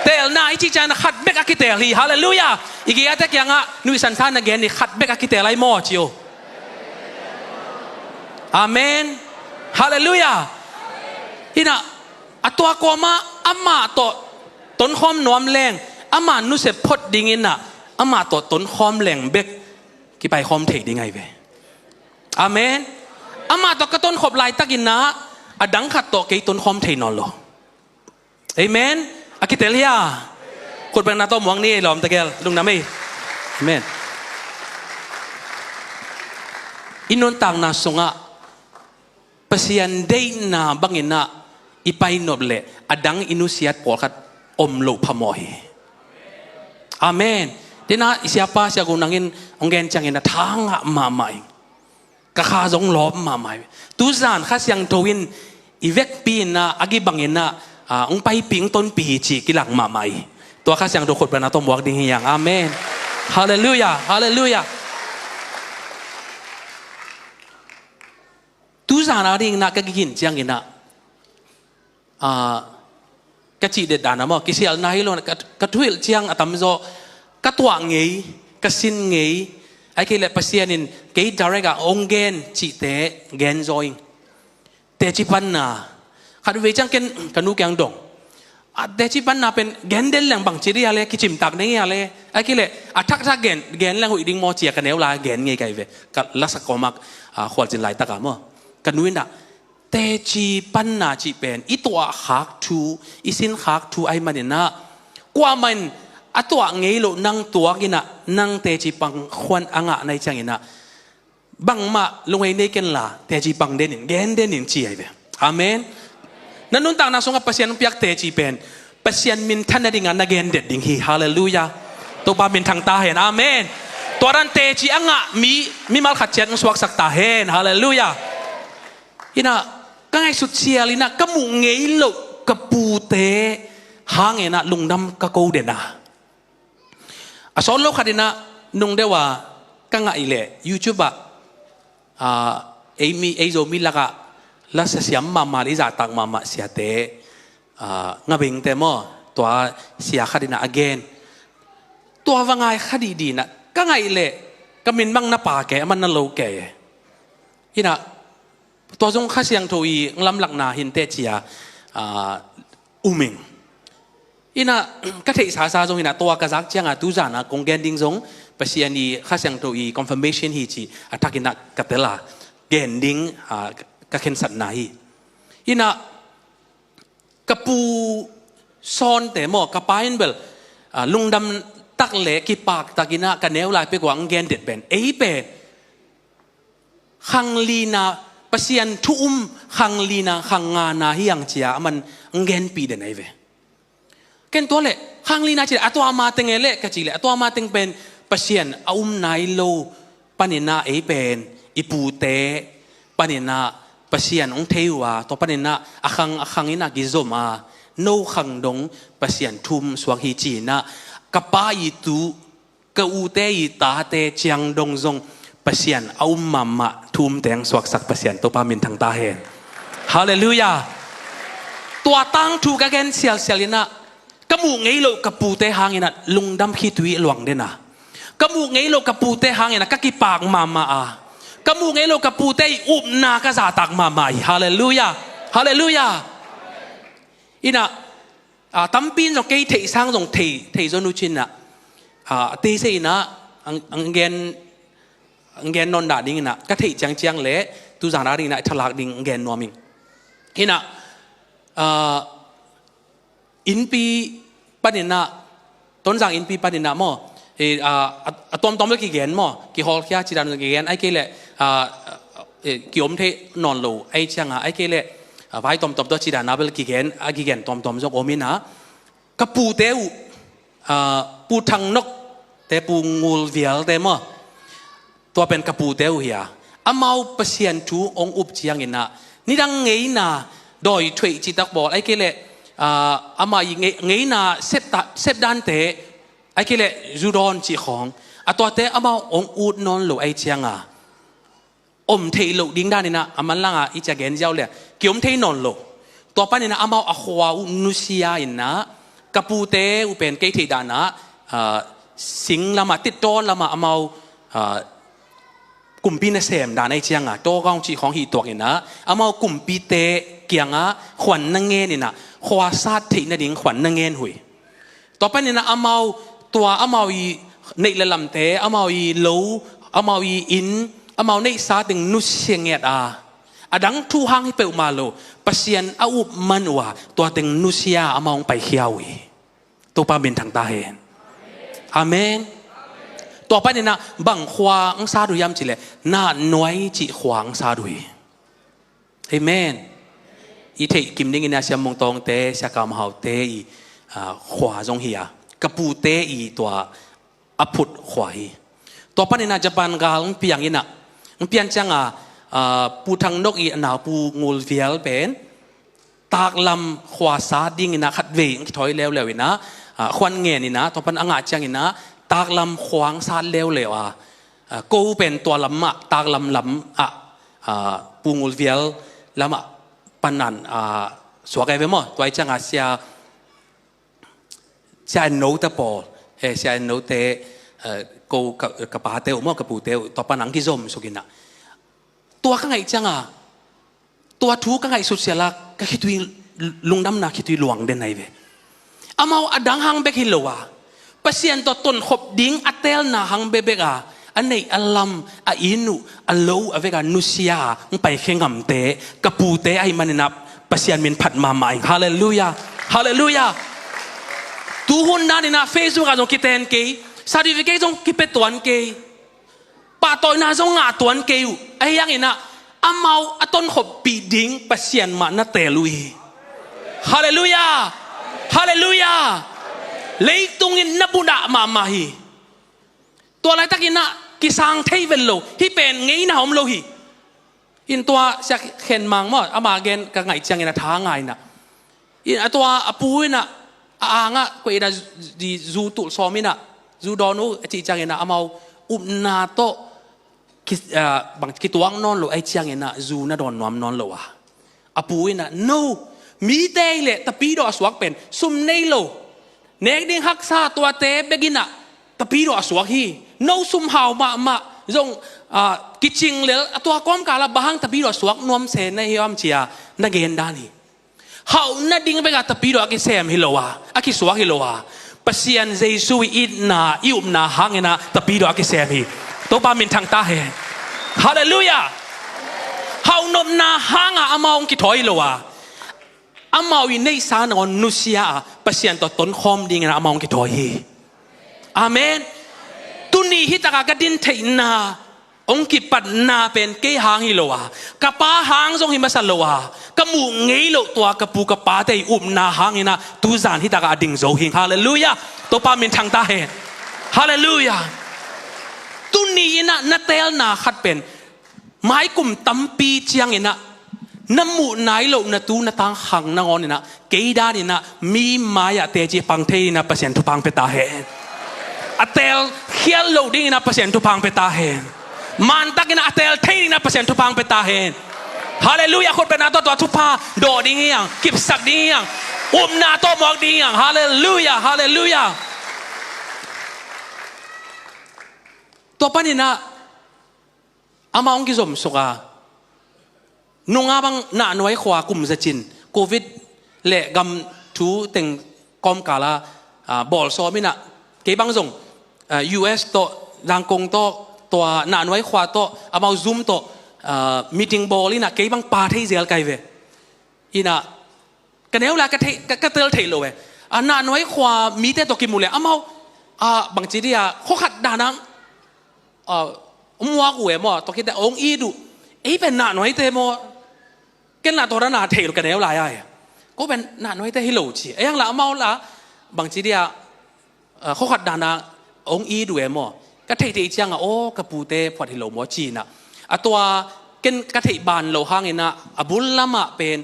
เตลนาอิจิจังนะขัดเบกอากิเตลีฮาเลลูยาอีกอย่างแต่ยังอ่ะนุสันทานนะเกนี่ขัดเบกอากิเตลีมอจิโออาเมนฮาเลลูยาที่น่ะตัวก้อมอามาตัวต้นคอมหนัวมแรงอามานุเสพพดดิ้งอินะอามาตัวต้นคอมแรงเบกกี่ไปคอมเทคได้ไงเว้อาเมนอามาตอกกระต้นขบลายตักินนะอดังขัดตอกกี่ต้นคอมเทนอนหรอเอเมนอากิเตลียคนเป็นนาโตมวังนี่หลอมตะเกลลุงน้ำไม่เอเมนอินนนต่างนาสงะเปเซียนได้นาบังอินะอีไปนบเละอดังอินุเซียตปอขัดอมโลพมอยอาเมนDina siapa siapa gunangin onggen cangin na tanga mamai, kakazong lob mamai. Tuzan khas yang towin ivek pin na agi bangin na ong pai ping ton pihici kilang mamai. Tua khas yang dokot banatom wak ding yang amen. Haleluya, haleluya. Tuzan aring na kagigin cangin na kecil dana mo kisial nahilo katuil ciang atamzo katuang ngay kasin ngay ay kaya pasyanin kay direct onggen ci te gen join te ci pan na kadwe chang ken kanu kyang dong te ci pan na pen gen del lang bang chiri ale kichim tak nei ale ay kaya atak tak gen lang hui ding mo chia kanel la gen ngay kay ve ka lasak komak khwal jin lai taka mo kanuin da te ci pan na ci pen itwa hak tu isin hak tu ay manina kwa man atwa ngelo nang tua kina nang teji pang khwan anga nai changina bang ma lungay nei ken la teji pang denin gen denin chi ai be amen nanun tang na songa pasien piak teji pen pasien min thanadinga na gen det ding hi hallelujah to ba min thang ta hen amen toran teji anga mi mal khat chen swak sak ta hen hallelujah ina kangai sut sialina kamu ngelo kapute hangena lungnam ka ko dena asolo kadina nung dewa kanga ile YouTube Amy Azo milaka la sa siam mama iza tak mama siate ngabing temo tua sia kadina again tua wangai khadidi na kanga ile kamin bang napa ke man na lo ke ina tua jong khasyang thoi nglam lakna hinte chia uming ina kathei sa jong ina toa kazak changa tu jana konggen ding jong pasiani khasyang to I confirmation hi chi atakina katela gending ka khen sat na hi ina kapu son te mo kapain bel lungdam tak le ki pak takina kaneu lai pe kwang gen det ben ei pe khang lina pasian thuum khang lina khang nga na hi yang chia man ngen pi de nei ve ken to le khang lina chi atwa ma teng ele ka chi le atwa ma teng pen pasien nai lo panina e pen ipu te panina pasien ong theiwa to panina akhang ina gizoma no khang dong pasien thum swak hi chi na kapa I tu ka u te I ta te chiang dong zong pasien mama thum teng swak sak pasien to pa min thang ta hen hallelujah tua tang thu ka gen sialina kamu ngelo kapute hangina lungdam khitui luang dena kamu ngelo kapute hangina kakipak mama kamu ngelo kapute upna ka zatak mama hallelujah hallelujah ina tampin jong kei thei sang jong thei jonu chin na te se ina angen non da ding na ka thei chiang le tu jang da ding na thalak ding angen noming ina inpi panina tonjang inpi panina mo tom le ki gen mo ki hol kya chidan ki gen ai ke le ki om the non lo ai changa ai ke le vai tom to chidan na bel ki gen agi gen tom jok omina กระปูเตวปูทางนกแต่ปูงูเวียลแต่มั้งตัวเป็นกระปูเตวเฮียอามาเปลี่ยนทูองอุบเจียงเงินนะนี่ดังไงนะโดยช่วยจิตตักบอกไอ้เกล่อามาไงนะเซตดันเตไอ้เกล่จูดอนจีของตัวเตอามาองอุดนอนหลุไอ้เจียงอมเทหลุดิ้งด้านนี่นะอามันล่างอีจะเกณฑ์เจ้าเลยเกี่ยมเทนอนหลุตัวป้านี่นะอามาอควาอุนุเซียอินนะกระปูเตอุเป็นเกทิดานะสิงละมาติดโตละมาอามากลุ่มปีนเสมด่านไอเชียงโตกองจีของหีตัวเองนะอามากลุ่มปีเตเกียงขวัญนังเงินนี่นะขวาซาตินดิ่งขวัญนังเงินหุยต่อไปนี่นะอามาตัวอามาอีในละลำเตอามาอีโลอามาอีอินอามาในซาติงนุเสียงเงียดดังทูหางให้เปิดมาโลปัศยันอาอุมันว่าตัวติงนุเสียอามาไปเขียวตัวป้าเป็นทางตาเห็นอาเมนต่อไปเนี่ยนะบังควางซาดุยามจิเลน่าหน่วยจิขวางซาดุยเอเมนอีเทกิมดิ้งเนี่ยเสียมงตองเตเสียกามหาวเตอีขวาจงเฮียกระปูเตอีตัวอภุดขวายต่อไปเนี่ยนะจะปันกาลเปียงอินะเปียงจังปูทางนกอีหนาวปูงูเวียลเป็นตากลำขวาซาดิ้งนะขัดเวงถอยแล้วอินะควันเงี้ยนี่นะต่อไปอ่างจังอินะตากลำขวางซาดเร็วเลยกูเป็นตัวลำตากลำปูงูเวียลลำปนันสวกไอ้เว้ยมั้งตัวไอ้จังเสียโน้ตปอเสียโน้ตกูกับป้าเตวมั้งกับปูเตวต่อปนังกิจมสุกินะตัวข้างไอ้จังตัวทูข้างไอ้สุดเสียละก็คิดวิลุงดำนาคิดวิหลวงเด่นไหนเว้ยอามาอดังหังเบกฮิโลวะปัศยันตัวต้นขบดิ้งอัตเตลนาหังเบเบกอันไหนอัลลัมอินุอัลโลอเวกานุเซียมึงไปเข่งหำเตะกระปูเตะไอ้มันนับปัศยันมินผัดมาใหม่ฮาเลลูยาฮาเลลูยาตูหุ่นด้านนี้นะเฟซบุ๊กอาจงกิเตนเกย์ซาดิฟิเกจงกิเปตัวเกย์ป่าต่อยนาจงงาตัวเกย์ไอ้ยังไงนะอามาอต้นขบปีดิ้งปัศยันมานาเตลุยฮาเลลูยาฮาเลลูยาเลยตรงนี้นับบุญมาฮีตัวอะไรตะกินนะกิสังเทวิลโลที่เป็นไงนะผมโลฮีอินตัวจะเข็นมังมั้งอามาเกนกับไงจังนะท้าไงนะอินตัวปูนะอ่างก็อินะดีจูตุซอมินะจูดอนูจีจังนะอามาอุบนาโตบางกิตัวงนอนโลไอจังนะจูน่าโดนนวมนอนโลวะอาปูนะ no มีเตยเลยแต่ปีดอสวกเป็นซุมเนโลเนกดิ้งฮักซาตัวเตะเบกินะตะปีดอสวกฮีโนซุมหาวมาจงกิจิงเลยตัวก้อมกาลบางตะปีดอสวกนวมเซนในยามเชียนักเกนดานีหาวนัดดิ้งไปกับตะปีดอกิเซมฮิโลวาอกิสวกฮิโลวาปัศยันเจสุอิดนาอิอุมนาหังนะตะปีดอกิเซมฮีตัวปามินทางตาเฮฮาเลลูยาหาวนมนาหังอามาองกิถอยโลวาอามาวินในสานอนนุเซียปัศยันตัวต้นคอมดิ้งนะอามาองกิถอยฮีอาเมนตุนีฮิตากากดินเทนาองกิปัดนาเป็นเกหางฮิโลวากะป้าหางทรงหิมาสัลโลวากะมูเงยโลตัวกะปูกะป้าเตยอุบนาหางฮินะตูซานฮิตากาดิ่งโซหิงฮาเลลูยาตัวปามินทางตาเฮฮาเลลูยาตุนีนะนาเตลนาขัดเป็นไม้กลุ่มตั้มปีเจียงนะน้ำมูนายโลนาตูนาตังหังนางอนนะเกยดานี่นะมีมายาเตจิปังเทนะเปอร์เซ็นต์ทุพังเปตาเฮอัตเตลเขียนโลดิ้งนะเปอร์เซ็นต์ทุพังเปตาเฮมันตักนะอัตเตลเทนะเปอร์เซ็นต์ทุพังเปตาเฮฮาเลลูยาคนเป็นนาตัวทุพาโดดิ้งยังกิบสักดิ้งยังนาตัวมอกดิ้งยังฮาเลลูยาฮาเลลูยาตัวปนินะอามาองกิจมสุกานุ่งอาบังหน้าหน่วยขวากุมจะจินโควิดเละกำทูเต็งกอมกาลาบอลซอมินะเก็บบังส่งUS โตรังกงโตตัวหน้าหน่วยขวาโตอามาซูมโตมีติ้งบอลนี่นะเก็บบังปาที่เซลไกเวอีน่ะกันเอวละก็เตลเทโลเวหน้าหน่วยขวามีแต่ตัวกิมูเลยอามาบางจีเดียเขาขัดด่านังมัวกูเอ๋มอตัวคิดแต่องอีดูไอ้เป็นหน้าหน่วยเตโมกันหน้าตัวหน้าเทลกันเอวลายก็เป็นหน้าหน่วยเตฮิโลจีไอ้ยังละอามาละ บางทีเดียเขาขัดดานาองอีดูเอมก็เทติจังโอ้กระปูเตพอที่เราหมอจีน่ะตัวกินกระเทบานเราห่างนะอบุลละมาเป็น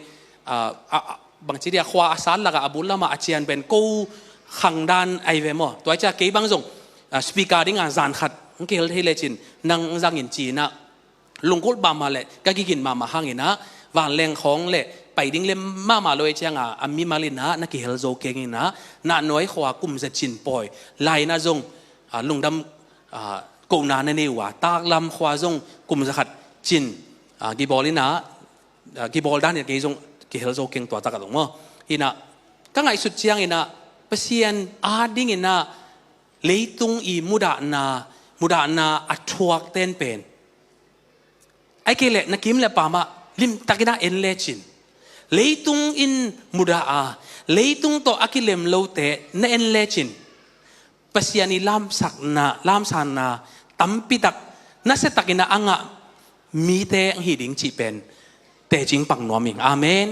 บางทีเดียควาอาสาละกับอบุลละมาอาเจียนเป็นกู้ขังดานไอเวมตัวจะเกี่ยบางส่งสปีกาดิ้งจานขัดเกี่ยวที่เลจินนังจังอินจีน่ะลุงกุลบามาเลยก็กินมาห่างนะวันแรงของเลยไปดิ้งเล่มมาเลยจังอามีมาลินะนักเฮลโซเก่งนะน่าน้อยขวากุมจะจินปอยไลนะจงลุงดำกูนาในนี้ว่าตากลำขวาจงกุมจะขัดจินกีบอลลินะกีบอลด้านเนี่ยกีจงกีเฮลโซเก่งตัวตากตรงมั้งอินะก็ไงสุดเชียงอินะเปเซียนอาดิ้งอินะเลยตุงอีมุดานาอัดทวกเต้นเป็นไอ้เกล็ดนักกิมเล่ปามาลิมตะกินาเอ็นเลจินเลยตุงอินมุดาเลยตุงโตอากิเลมโลเตนเอ็นเลจินเปเซียนีลามสักนาลามสานาตั้มปิตักนั่นเสตะกินาอ่างมีเตงหิดิงจีเป็นเตจิงปังนัวมิงอาเมน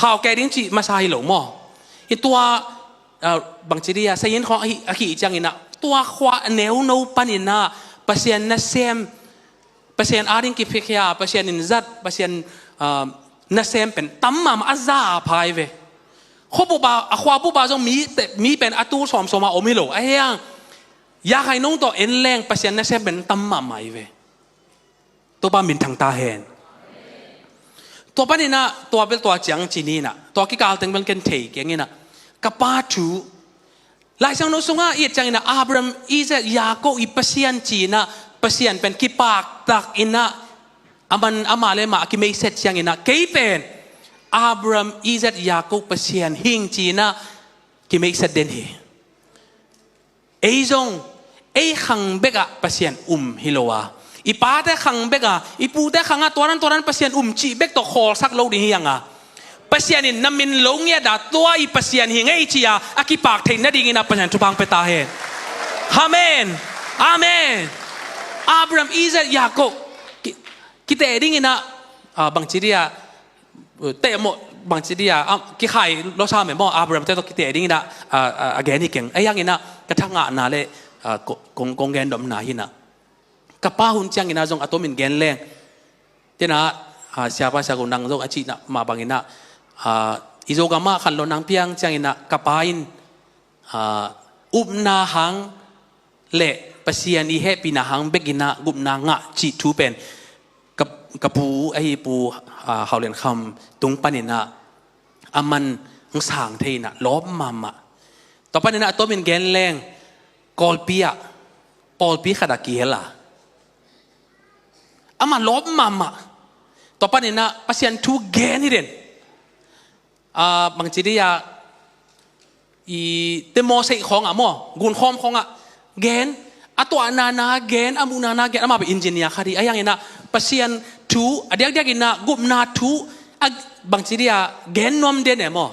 ข่าวแกดิงจีมาใส่หลงมออีตัวบางทีเดียสยินของอากิจังอินะตัวขวาเนวโนปันินะเปเซียนนัสเซมเปเซียนอาริงกิฟิกยาเปเซียนอินซัดเปเซียนนัสเซมเป็นตั้มมาอัซาพายเวเขาบอกว่าขวาผู้บ่าวจงมีเป็นอัตูสอมสมาโอมิโลไอ้ยังอยากให้น้องตัวเอ็นแรงเปเซียนนัสเซมเป็นตั้มมาไม่เวตัวบ้ามินทางตาเห็นตัวปันนี่นะตัวเป็นตัวจังจีนี่นะตัวกิกาลตึงเป็นกันเทกอย่างนี้นะกับป้าจูหลายสังโนสุงาอีจังนะอับรามอีเซยาโกอีเปเซียนจีนะเปเซียนเป็นกิปากตักอินะอามาเลมากิไม่เสร็จยังอินะเกยเป็นอับรามอีเซยาโกเปเซียนหิงจีนะกิไม่เสร็จเด่นฮีไอจงไอขังเบกะเปเซียนฮิโลวาอีป้าแต่ขังเบกะอีปูแต่ขังตัวนั้นเปเซียนจีเบกตัวคอสักโลดียังอ่ะpasien in namin longya da tua i pasien hingai chia akipak thein na ding ina pasan tupang peta he amen amen Abraham Isaac Jacob kita ding ina bang chiria te mo bang chiria ki khai lo sa me mo Abraham te to kita ding ina again ikeng ayang ina kathanga na le kong gen dom na hina kapa hun chang ina jong atomin gen leng tena siapa sa gunang jong achi na ma bangina izogama khallo nang piang changina kapain upna hang le pasian i he pina hang begina gupna nga chi thu pen kapu ai pu haulen kham tung panina aman ng sang theina lob mama to panina to min gen leng kolpia polpi khada kiela ama lob mama to panina pasian thu gen ni denบางทีเดียอีเตมอเสกของอ่ะมั้งกุนคอมของอ่ะเกนตัวนาเกนอามูนาเกนอามาเป็นอินจิเนียร์คดีไอ้ยังไงนะปัสยันทูเดียกินนะกุมนาทูบางทีเดียเกนนอมเด่นเนี่ยมั้ง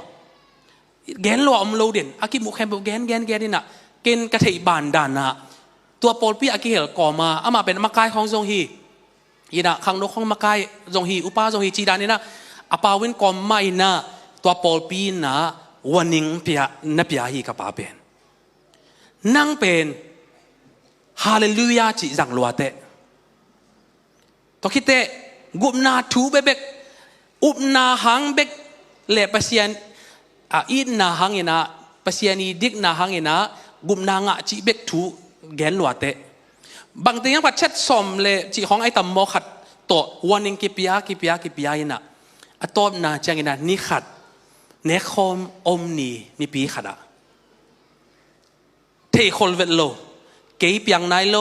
เกนลอมโลเด่นอากิมุขแคมเกนนี่นะเกนกระเทยบานดานนะตัวปอลปีอากิเฮลก่อมาอามาเป็นมะกายของจงฮียีนะขังนกของมะกายจงฮีอุปาจงฮีจีดานี่นะอาปาวินก่อมาอินะตัวปอลปีนะวันนิงเปียนับยาฮีกับป้าเป็นนั่งเป็นฮาเลลูยาจิจังลัวเตะตัวคิดเตะกุมนาทูเบกอุบนาหังเบกเล่ปัสยันอีนาหังเนะปัสยันีดิกนาหังเนะกุมนางะจิเบกทูแกนลัวเตะบางทียังปัดเช็ดสมเลยจิของไอ้ตำโมขัดตัววันนิงกิปยาอินะอัตโตมนาจังอินะนี่ขัดเนคอมอมนี่ปีขัดอะเทคอลเวลโลเกยเปียงไนโล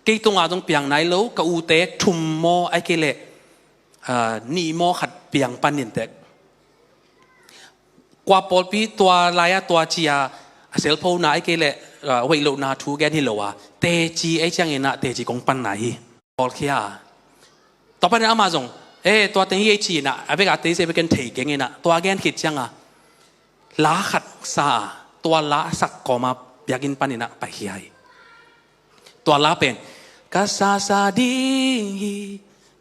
เกยตรงอาตรงเปียงไนโลกับอูเตกทุมโมไอเกเลนี่โมขัดเปียงปันนินเตกกว่าปอลปีตัวลายตัวเจียเซลโพนาไอเกเลเวโลนาทูแกนี่โลวะเตจีไอจังเงินะเตจีกงปันไหนปอลเคียต่อไปในอามาซงตัวเต็งยี่จีน่ะไอ้เบกอาติเซเบกันเทกอย่างงี้น่ะตัวแกนคิดจังอ่ะล้าขัดซาตัวล้าสักก่อมาอยากกินปันนี่น่ะไปเฮียตัวล้าเป็นกาซาซาดิง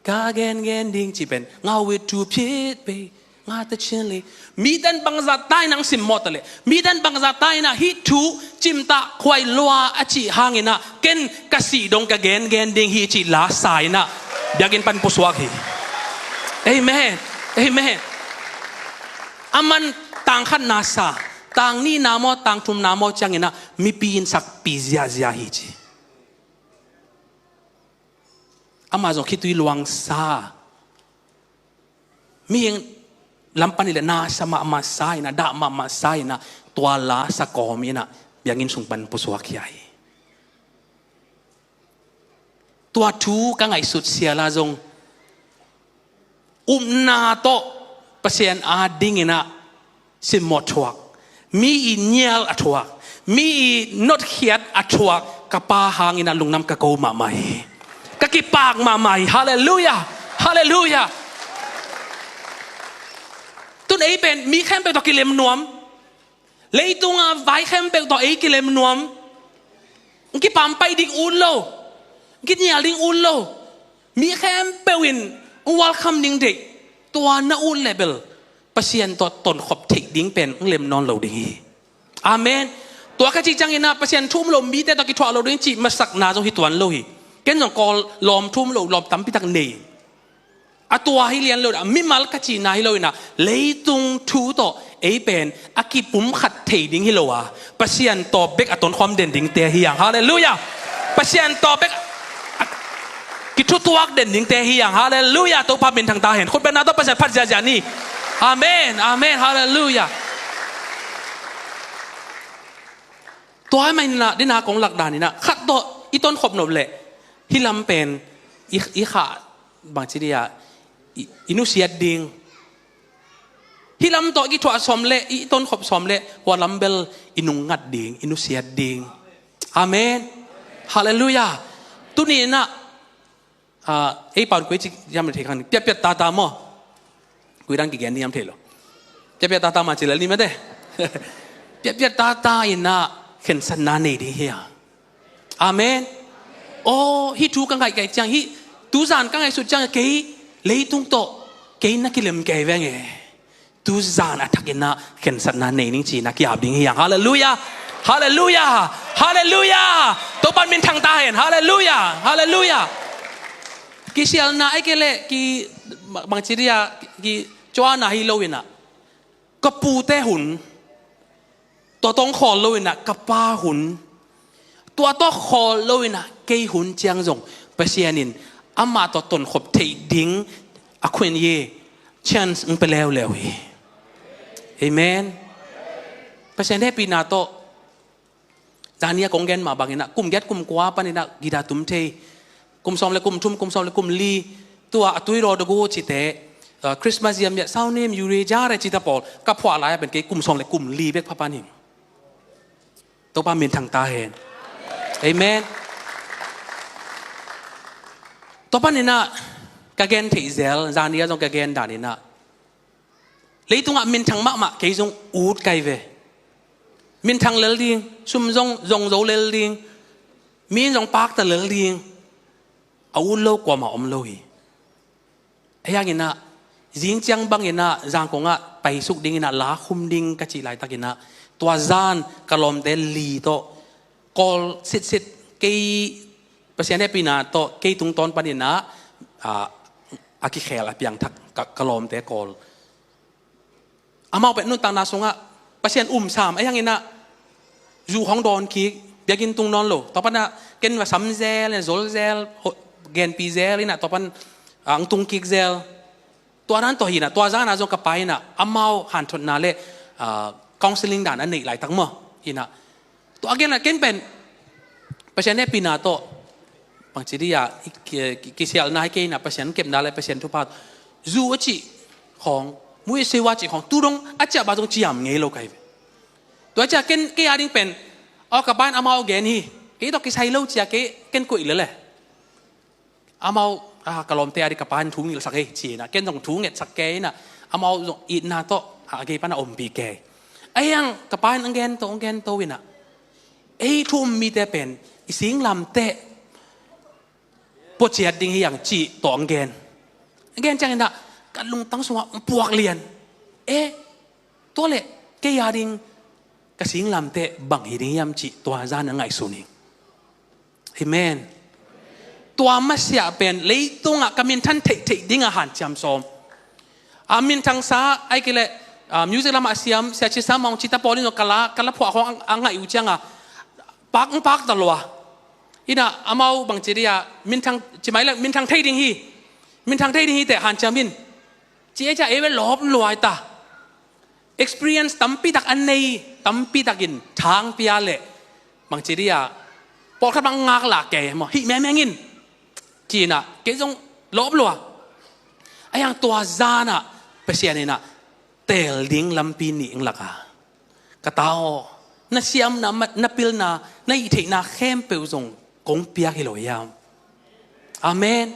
กาแกนดิ่งจีเป็นเงาวิทูพิษไป งาตะเชนเลยมีดันบังจัดใต้นังสิมมอตเลยมีดันบังจัดใต้นะฮิทูจิมตะควายลัวอจิหางนะเกนกสีดงกะเกนดิงฮิจิลาสายนะเบียกินปันปุสวากีเอเมนเอเมนอามันต่างขันนาซาต่างนี่นามอต่างทุมนามอจังนะมีปีนสักปีเซียฮิจิอามาจงคิดดูลวงซามีเองลำปันนี่แหละนาสมามาไซนะดามาไซนะตัวลาสกอมีนะยังอินสุงปันปุสวากีไอตัวทูกังไอสุดเสียละจงนาโตเปอร์เซ็นต์อาดิ้งนะสิมอทวกมีอินเนียลอัทวกมีนอตเขียดอัทวกกับปาหางอินะลุงน้ำกะโกมาใหม่กะกิปากมาใหม่ฮาเลลูยาฮาเลลูยาตุนเอเป็นมีแค่เป็นตัวกิเลมนวมเลยตุงไว้แค่เป็นตัวเอกิเลมนวมกิปามไปดิ้งอุลโลกินยาดิ้งอุลโลมีแค่เป็นวินวัลคัมดิ้งเด็กตัวน่าอุลเลเบลเปอร์เซ็นต์ตัวตนขบถิกดิ้งเป็นเลมนอนเหล่าดิ้งอาเมนตัวกระจิจังอินะเปอร์เซ็นต์ทุ่มลมมีแต่ตัวกิจวัตรเหล่าดิ้งจีมาสักนาจงหิตวันโลหิเกณฑ์จงกอลลอมทุ่มลมลอมตั้มพิทักเนยตัวให้เรียนเลยมิมัลกจีนายเลยนะเลยตุงทูโตเอเป็นอากิปุ่มขัดเทดิ้งฮิโลวะเปอร์เซ็นต์ตัวเบกอัตนความเด่นดิ้งเตะเฮียงฮาเลลูยาเปอร์เซ็นต์ตัวเบกกิจตัวเด่นดิ้งเตะเฮียงฮาเลลูยาตัวพามินทางตาเห็นคนเป็นนาตัวเปอร์เซ็นต์พัดจานี่อาเมนอาเมนฮาเลลูยาตัวให้มันนะดินาของหลักด่านนี่นะขัดตัวอีต้นขบหนบเละที่ลำเป็นอีขาบางทีเดียอินุเสียดิงที่ลำตัวกิจวัตรสมเละอีต้นขบสมเละว่าลำเบลอินุงัดดิงอินุเสียดิงอาเมนฮาเลลูยาตัวนี้นะไอ้ปานกุยจิยามเทคันเปียเปียตาตามอกุยดังกี่แกนนี่ยามเทลเปียเปียตาตามาจิลลี่ไม่ได้เปียเปียตาตาอินะเข็นสันนาเนดีเฮียอาเมนโอ้ฮิทูกังไก่จังฮิตูซานกังไก่สุดจังเกยเลยตุงโตเกยนักกิเลมเกยเวงเอตูซานอัฐกินะเข็นสันนาเนนิงจีนักยาบดิ้งเฮียฮาเลลูยาฮาเลลูยาฮาเลลูยาตัวปันมินทางตาเห็นฮาเลลูยาฮาเลลูยากิเชียลนาไอเกเลกิบางทีเดียกิจวานาฮิโลวินะกปูเตหุนตัวต้องขอโลวินะกับป้าหุนตัวต้องขอโลวินะเกยหุนเจียงจงเปเซียนินอามาตัวตนขบเทดิ้งอควินเย่เชนส์ไปแล้วเอเมนเปเซียนได้ปีนาโตจานี้กงเกนมาบางนะกุมยัดกุมกวาปนินะกีดาตุมเทกุมซอมเลกุมทุ่มกุมซอมเลกุมลีตัวตุยรอดกูจิเตคริสต์มาสยามเนี่ยเศร้าเนมยูเรจาร์เรจิตาปอลกับผัวอะไรเป็นเกกุมซอมเลกุมลีเบกพะปานิงตัวปามินทางตาเห็นเอเมนตัวปานินะกะเกนเทเซลจานี้จงกะเกนดานินะเลยตรงมินทางมะมะเกยจงอูดไกเวมินทางเลลดิงซุมจงโจเลลดิงมีจงปากตะเลลดิงเอาโลกว่ามาอมโลยไอ้ยังงี้นะยิงจังบังงี้นะจางคงอ่ะไปสุกดิ้งงี้นะลาคุมดิ้งกะจิไลตะกี้นะตัวจานกะลอมเดลีโตกอลสิทเกยเปอร์เซ็นต์ได้ปีนาโตเกยตุงตอนปนินะอากิเขลเปียงทักกะลอมเตกอลอามาเป็นนุ่นต่างนาสงอ่ะเปอร์เซ็นต์สามไอ้ยังงี้นะอยู่ห้องดอนคิกเบียกินตุงนอนโลต่อไปนะเกณฑ์ว่าซัมเซลเนี่ยโซลเซลเกณฑ์ปีเซลนี่นะต่อไปอังตุงคิกเซลตัวนั้นตัวหินะตัวจานะจงกระไปนะอามาหันทนนาเล่คอนซัลลิงด่านอันนี้หลายตั้งมั้งหินะตัวเกณฑ์นะเกณฑ์เป็นเปอร์เซ็นต์เนี่ยปีนาโตบางทีที่อยากกิเซียลนายเกณฑ์นะเปอร์เซ็นต์เก็บได้เลยเปอร์เซ็นต์ทุกภาคจูอจิของมุ้ยเสวาจิของตุรงอาจจะบางตรงจียมเงี้ยโลกไอตัวจะเกณฑ์เกี่ยดิ้งเป็นเอากับบ้านอามาเกณฑ์นี่เกี่ยต้องกิใช้โลกจียเกณฑ์กุยเลยแหละอามา กลอมเตะดิกับปานทุ่งนี่สักเฮจีนะเกณฑ์ต้องทุ่งเนี่ยสักเกย์นะอามาอีนาโตอาเกย์ปานอมปีเกย์ไอ้ยังกับปานอังเกนโตอังเกนโตวินะไอ้ทุ่มมีแต่เป็นสิ่งลำเตะปวดเจียดดิ่งอย่างจีต่ออังเกนจังนะกันลุงตั้งสวะปวกเลียน ตัวเละแกยาดิงกระสิงลำเตะบังหิริยามจิตัวจานไงสุนิเอเมนตัวมาเสียเป็นเลยตรงอ่ะกำมินท่านเทดิ้งอาหารจำสมอามินทางซ้าไอ้กิเลมิวสิกลามาเสียมเสียชิสามองจิตาปอลิโนกะละพวกของอังไงอยู่จังอ่ะปักตลอดอีน่ะอามาบางจีเรียมินทางจิไหมล่ะมินทางเทดิ้งฮีแต่หันจามินจีเอจะเอเวลลบลอยตา experience ตั้มปีตักอันนี้ตั้มปีตักินทางพิอาเล่บางจีเรียปอดขัดบางงากหลักแกมั้งฮิแม่งินจีน่ะเกจงลบลัวไอ้ยังตัวจาน่ะเปเสียนี่น่ะเตลดิ้งลำปีนี่เองล่ะค่ะกระตาวน่าเสียมน่ะน่าปิลน่ะน่าอิเทน่ะเข้มเปิวจงกงเปียกิโลยามอาเมน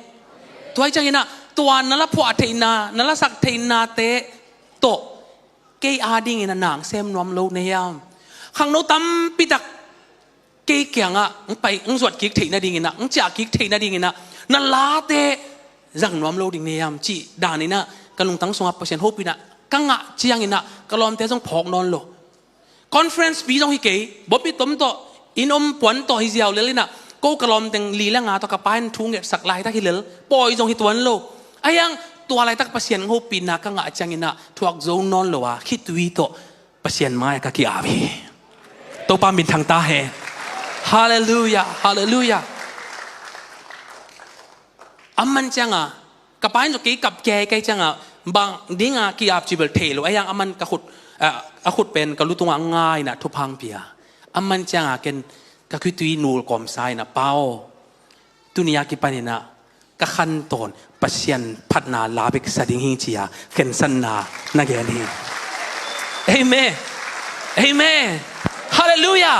ตัวไอ้จังนี่น่ะตัวนั่นละพวกเทน่ะนั่นละสักเทน่ะเตะโตเกยอาดิ้งน่ะหนังเซมนวมโลกในยามข้างโน้ตั้มปีตักเกี่ยงอ่ะไปสวดกิกเทน่ะดิ้งน่ะจากกิกเทน่ะดิ้งน่ะนั่นลาเตะจังนวมโลกดิ้งในยามจีด่านนี่น่ะกันลงตั้งสงบเปอร์เซ็นต์โฮปีน่ะกังอ่ะจียงนี่น่ะกลอมเตะจงพอกนอนโลคอนเฟรนซ์ปีจงฮิเกย์บ๊อบบี้ต้มโตอินอมปวนโตฮิเซียวเลยน่ะก็กลอมเต็งลีละงาตกระปายทุ่งเก็บสักลายตะฮิเลลปอยจงฮิตวันโลไอ้ยังตัวอะไรตักเปอร์เซ็นต์โฮปีน่ะกังอ่ะจังนี่น่ะทวกโซนนอนโลวะคิดวีโตเปอร์เซ็นต์มาก็กี่อาบีตัวปามินทางตาเฮฮาเลลูยาฮาเลลูยาอามันจังอ่ะกับไปจงกี้กับแกไกจังอ่ะบางดิ้งอ่ะกี่อาบจิเบลเทลไอ้ยังอามันกระขุดเป็นกระลุตัวง่ายนะทุพังเปียอามันจังอ่ะเกินกระคุยตุยนูลกอมไซนะเป้าตุนียากิปานินะกระขันตอนปัศยันพัฒนาลาบิกสดิ่งหิงเจียเข็นสันนานักเรียนหิงเอเมนเอเมนฮาเลลูยา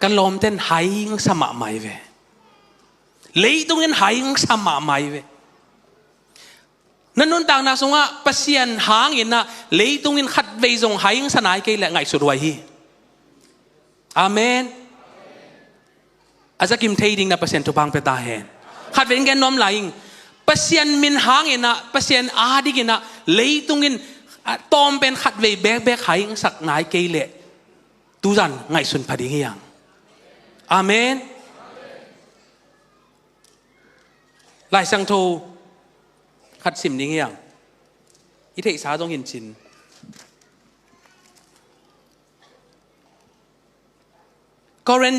กันลมเต้นหายงสมาไม่เวเลยตรงนั้นหายงสมาไม่เวนั่นนู่นต่างนาสงะปัศยันหางอินนะเลยตรงนั้นขัดเวจงหายงสนายเกลไงสุดไว้ฮีอาเมนอาจจะกิมเทดิ้งนะปัศยันทุบังเปตาเฮนขัดเวงแกนน้อมไหลปัศยันมินหางอินนะปัศยันอาดิกินนะเลยตรงนั้นตอมเป็นขัดเวแบกหายงสักนายเกลตูจันไงสุนพอดีเฮียงอาเมนหลายสังโทขัดสิมนี้อย่างอิเทศสาต้องเห็นจินก็เรน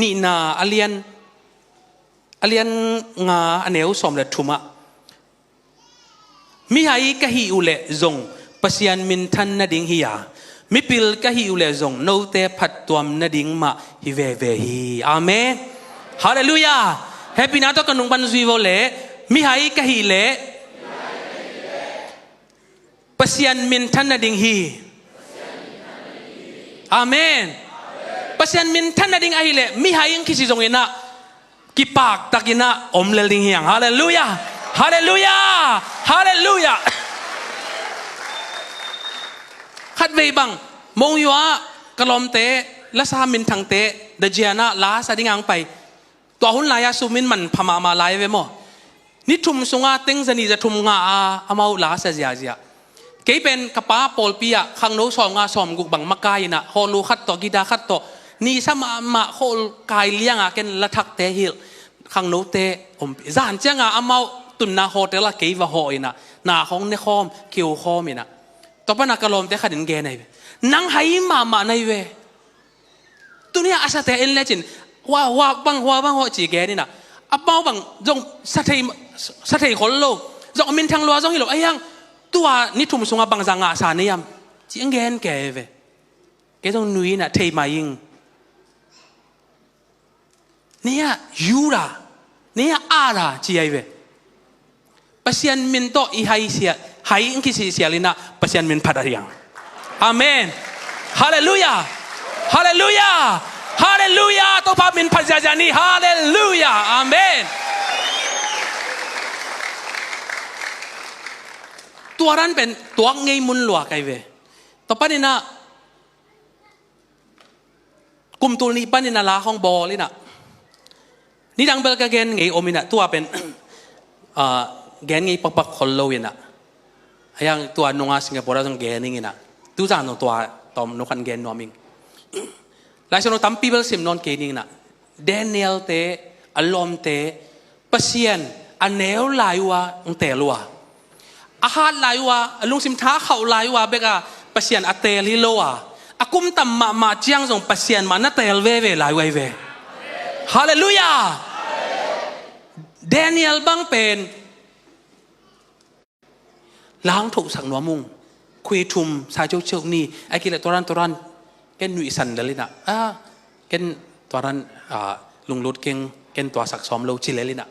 นีนาอเลียนงาอันเนวสมเลทุมะมิหายกะฮิอุเลจงปัศยันมินทันนดิ่งฮิยามิปิลกะฮิอุเลจงโนเตพัดตัวมนดิ่งมาฮิเวเวฮีอาเมนฮาเลลูยาเฮปินาโตกันนุงปันซุยโวเลมิหายกะฮิเลปัศยันมินทันนดิ่งฮีอาเมนปัศยันมินทันนดิ่งอาฮิเลมิหายังคิดจงเองนะกิปากตักินะอมเลดิ่งฮีฮาเลลูยาฮาเลลูยาฮาเลลูยาขัดเวบังมงยัวกลอมเตะและสามินทางเตะเดเจียนะลาสะดิ่งอังไปตัวหุ่นลายสุมินมันพม่ามาลายเวมอนี่ทุ่มสงาเต็งจะนี่จะทุ่มงาอามาลาเสียเสียเกี่ยเป็นกระป๋าปอลปีอะขังโนสอมงาสอมกุบังมะกายนะฮอลูขัดต่อกีดาขัดต่อนี่สมาโคลกายเลี้ยงอะเกนละทักเตะฮิลขังโนเตะอมจานเจ้างอามาตุนนาโฮเตละเกี่ยวหอยนะนาของเนคอมเกี่ยวคอมินะต่อไปนักกลมเตะขัดเงินไงนังให้มาในเวตัวนี้อาศัยเตะเอ็นเลจินว่าบังหัวจีแกนี่นะอับเบาบังจงสะเทยคนโลจงมินทางลัวจงฮิโลไอ้ยังตัวนี่ทุ่มสงบังจังอาสานี่ยมจีเงินแกเวแกต้องนุยนะเทมายิงเนี่ยยูราเนี่ยอาราจีไอเวปัศยันมินโตอีไฮเสียไฮอิงคิสิเสียลินะปัศยันมินพัดอะไรยังอาเมนฮาเลลูยาฮาเลลูยาฮาเลลูยาตัวพามินพัดจานีฮาเลลูยาอาเมนตัวนั้นเป็นตัวไงมุนหลวกไอเวต่อไปนี่นะกลุ่มตัวนี้ปั้นนี่นะลาของบอเลยนะนี่ดังเบลกาเกนไงโอมินะตัวเป็นแกนไงปักคนโลยนะ yang tua nunga Singapura tong gening ina tu jan tong tua tom nukan gen noming lai sono tam people sim non gening na Daniel te alom te pasien anel laiwa ng telwa ahat laiwa alung sim tha khau laiwa beka pasien atel hilowa akum tam ma chiang song pasien mana tel ve lai wai ve hallelujah Daniel bang penล้างถูกสังนัวมุงคุยทุมสายเจ้านี่ไอ้กิเลสตัวรันเก่นหนุ่ยสันเดลินะเก่นตัวรันลุงลุดเก่งตัวสักซ้อมโลชิเลลินะ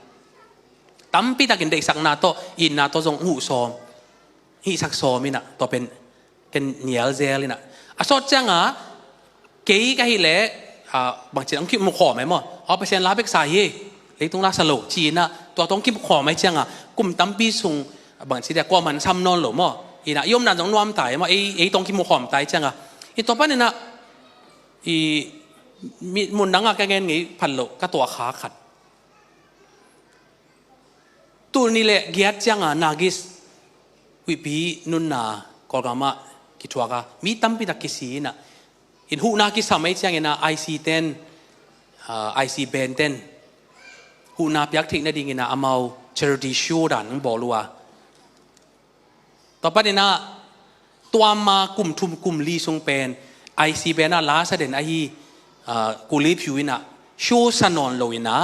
ตั้มปีตากินเด็กสักนาโตอินนาโตจงหูซ้อมฮีสักซ้อมินะตัวเป็นเก่นเหนียวเซลินะสอดจังเกี่ยกับฮิเลบางทีต้องคิดมุขอไหมมั้งเอาไปเซ็นลาเบกสายเล็กตรงลาสโลจีนะตัวต้องคิดมุขอไหมจังกลุ่มตั้มปีซุงบางทีเด็กกว่ามันซ้ำนอนหรือมั้งอีน่ะยมนั่นจงนวมตายมั้งไอ้ตรงคิดมุขอมตายจังอีตัวป้านี่นะอีมีมุนดังแกเงินงี้พันโลก็ตัวขาขัดตัวนี้แหละเกียรติจังนากิสวิปีนุนนากอลกามะกิจวัตรมีตั้มปีตะกิสีน่ะอินหูนากิสสมัยจังนะIC10 IC10หูนาเปียกทิ้งนั่นดิ่งนะอามาเชอร์ดีชูดันบอลัวต่อไปนี่นะตัวมากลุ่มทุมกลุ่มลีทรงเป็นIC10น่ะล้าเสด็จไอ้กูรีพิวน่ะชูสนอนลอยนะ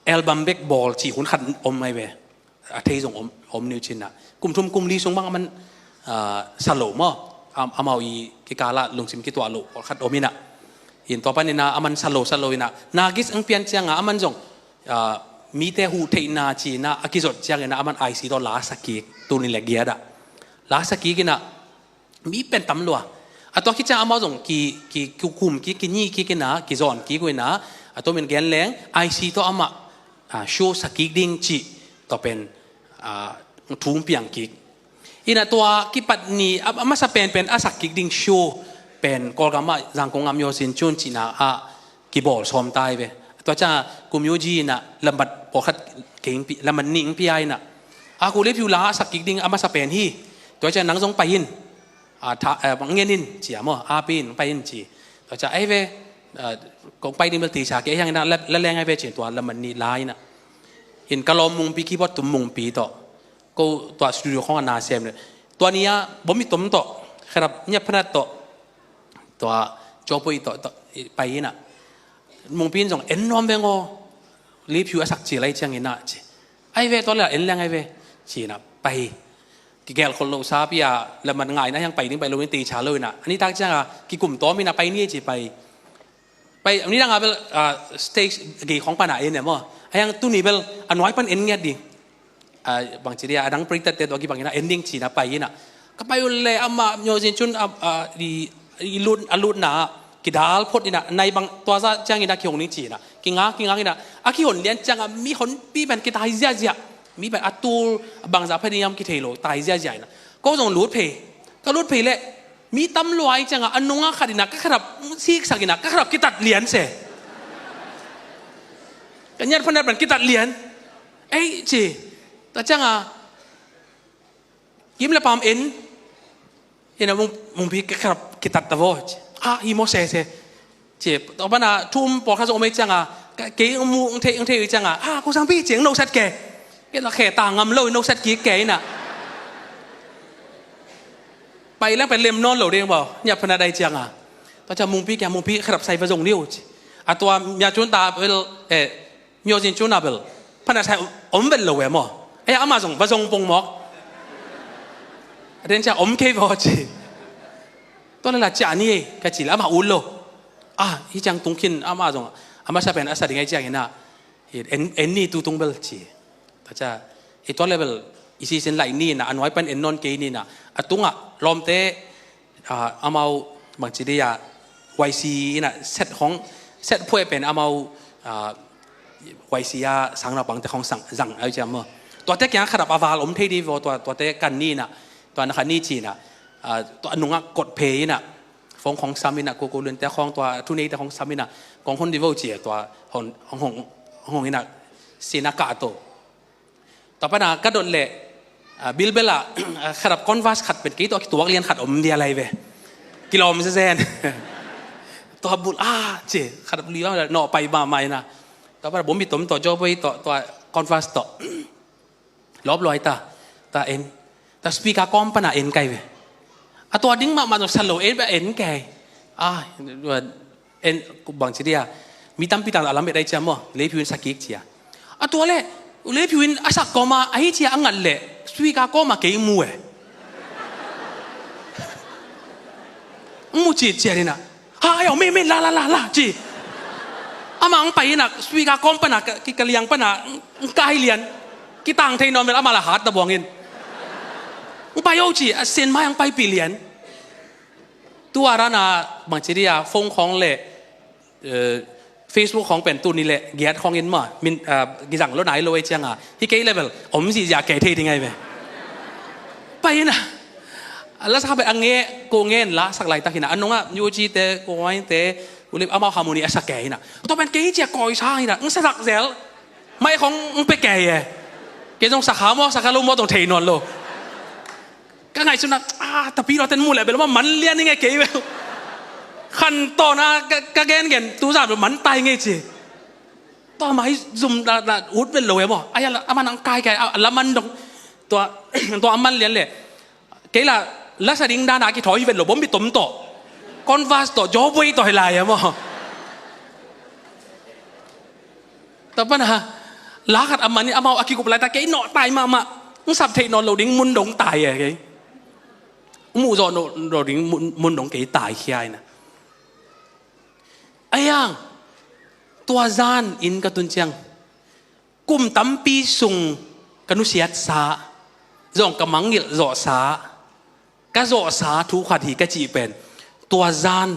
อัลบั้มเบกบอลจีหุ่นขัดอมไม่เว้เทส่งอมนิวชินน่ะกลุ่มทุมกลุ่มลีทรงบ้างมันสโลมอ่ะอามาอีกิกาละลงซิมกิตัวโลขัดอมิน่ะเห็นต่อไปนี่นะอามันสโลน่ะนากิสอังเปียนเจียงอามันจงมีแต่หูเทนาจีน่ะอากิจดเจียงนะอามันICตัวล้าสกีตัวนี้แหละเกียร์ดะล้าสกีกิน่ะมีเป็นตำรวจตัวคิดจะเอามาส่งกี่คุมกี่นี่กี่นะกี่จอนกี่กุยนะตัวเป็นแกนแรงICตัวอามาโชว์สกิดิ้งจีตัวเป็นทุ่งเปียงกิอินะตัวกี่ปัดนี้อามาสเปนเป็นอาสักกิดิ้งโชว์เป็นกอลกามาจังกงอามโยสินจุนจีนะกี่บอลซ้อมตายไปตัวจ้ากุมโยจีนะลำบัดปอคัดเก่งลำบัดนิ่งพี่ไอนะกูเลี้ยผิวล้าสักกิดิ้งอามาสเปนฮีตัวจ้าหนังทรงไปยินบางเงี้ยนินจีอ่ะมั้งปีนไปยินจีตัวจะไอ้เว่กองไปนี่มันตีฉากยังไงนะแล้วแรงไอ้เว่เฉียนตัวแล้วมันนี่ลายนะเห็นกะลอมุงปีคีบอดตุ่มมุงปีต่อก็ตัวสตูดิโอของนาเซียมเลยตัวนี้บ่มีตุ่มต่อครับเนี่ยพนัดต่อตัวจอบไปต่อไปน่ะมุงปีนส่งเอ็นนอมเบงโอรีพิวสักจีไรเชียงเงินน่ะจีไอ้เว่ตัวละเอ็นแรงไอ้เว่จีน่ะไปกิแกลคนโลซาพี่อะแล้วมันง่ายนะยังไปนี่ไปโรบินตีชาเลยนะอันนี้ตั้งใจอะกิกลุ่มโตมีนะไปนี่จีไปอันนี้ตั้งใจเป็นสเต็กกี่ของปานาเอ็นเนี่ยมั้งยังตู้นี้เป็นอันน้อยเป็นเอ็นเงี้ยดิบางทีเดียดังปริตเตตัวกี่บางอย่างนะเอ็นดิ้งจีนะไปนี่นะก็ไปเลยอามาโยจินจุนดีลุนนะกิดาลพดนี่นะในบางตัวซะจังนี่นะขี้หงนี่จีนะกิงานี่นะขี้หงเลี้ยงจังมีหงปีเป็นกิตาฮิเซียมีแบบอัตูบางจากพยายามกิเทโลตายเสียใหญ่นะก็ส่งรูดเพย์ก็รูดเพย์เลยมีตำรวจจังอันนงอาคดินะก็ขับซีกสักินะก็ขับกิตัดเหรียญเสกันยันพนันเป็นกิตัดเหรียญเอ้จีแต่จังยิ้มละปามเอ็นเห็นนะมึงพี่ก็ขับกิตัดตะโวฮิโมเซ่จีต่อไปนะทุ่มปอดข้าส่งไม่จังเกี่ยงมูงเทจังกูสั่งพี่เจียงโนชัดแกก็เราแค่ต่างงำเลยนกสัตว์กี้แก่น่ะไปแล้วไปเล่มนอนเหล่าเรียงบ่เนี่ยพนัดใดจังต่อจากมุงพี่ขับใส่ประจงนิ้วตัวยาจุนตาเบลมีโอจินจุนอาเบลพนัดใส่อมเบลเลยมั้งอามาส่งประจงปงหมอกเรียนจากอมเคยพอจีตัวนั้นละจ่านี่ก็จีแล้วมาอุ่นโลที่จังตุงขินอามาส่งอามาใช้เป็นอาศัยยังไงจังน่ะเอ็นนี่ตูตุงเบลจีจะไอตัวเลเวลอีซีเซนไหลนี่นะอันไว้เป็นเอ็นนอนเกนี่นะตุงลอมเตอามาบางทีเดียไวซีนะเซตของเซตพวยเป็นอามาไวซีสังระบังแต่ของสั่งเอาจำมั้งตัวเตะยังขนาดอาวาลอมเทดีวตัวเตะกันนี่นะตัวนักนี่จีนะตัวนุ่งกดเพย์นะฟองของซามินะกูเรียนแต่ของตัวทุนนี้แต่ของซามินะของคนดีวจีตัวของนี่นะซีนากาโตต่อไปนะก็โดนเละ บิลเบล่าขับคอนวัสขัดเป็นกี่ตัวเรียนขัดอมเดียอะไรเว้กิโลมิเซนตัวบุลเจขัดลีว่าหน่อไปมาใหม่นะแต่ว่าผมมีตัวจอบไปตัวคอนวัสต่อลบลอยตาเอ็นตาสปีกากอมปนาเอ็นไกเว้ตัวดิ้งมาตัวสโลเอ็นไปเอ็นไกเอ็นบางทีเดียมีตั้มปีต่างอาลัมเบได้เจ้ามั้งเลพิวินสักกี่เจียตัวเล่เลพิวินอาศักก็มาไอ้เจียอังกันเล่สวีกาก็มาเกี่ยมัวมูจีเจียนี่นะเอาไม่ลาจีอามาอังไปนะสวีกาก็ปนะกิกเลียงปนะกายเลียนกิตังเทนอนเป็นอามาละหัดตะบวงเงินอังไปเอาจีเซนมาอังไปปีเลียนตัวร้านบางทีเดียฟงของเล่Facebook ของเป็นตัวนี้แหละเกียรติของเงินมามินกิจังรถไหนโลไอเชียงที่เกย์เลเวลผมสิอยากเกย์ที่ไงไปนะแล้วถ้าไปอังเงโกเงินละสักหลายตาหินะอันนู้นยูจีเตโกยเตอุลิบอามาฮาร์โมนีสักเกย์นะตัวเป็นเกย์จะก่อยช่างนะสักเซลไม่ของไปเกย์เกย์ต้องสักขามอสักขาลุมอต้องเทนอนโลก็ไงสุนัขแต่พี่เราเต้นมูแหละเป็นว่ามันเลี้ยนยังไงเกย์ขันต่อนะกะเกนเกนตู้สามมันตายไงจีต่อมาให้ซุ่มอุดเป็นโลยบ่ไอ้ละอามันอังกายแกละมันตัวอามันเลี้ยนเลยเกล่ะลักษณะดิ้งด้านอากิถอยเป็นโลบ่มีตุ่มต่อคอนวาสต่อจอบไว้ต่อให้ลายบ่แต่ปัญหาลักษณะอามันนี่อามาอากิกุบลายตาเกนอตายมามึงสับเทนอนโลดิ้งมุนดงตายไงเกมูจอนโลดิ้งมุนดงเกตายขี้ไอ้นะไอ้ยังตัวจานอินกระตุนเชียงกุมตั้มปีสุงกนุเสียดสาจงกำมังเงยจ่อสากะจ่อสาทุกขัดหีกะจีเป็นตัวจาน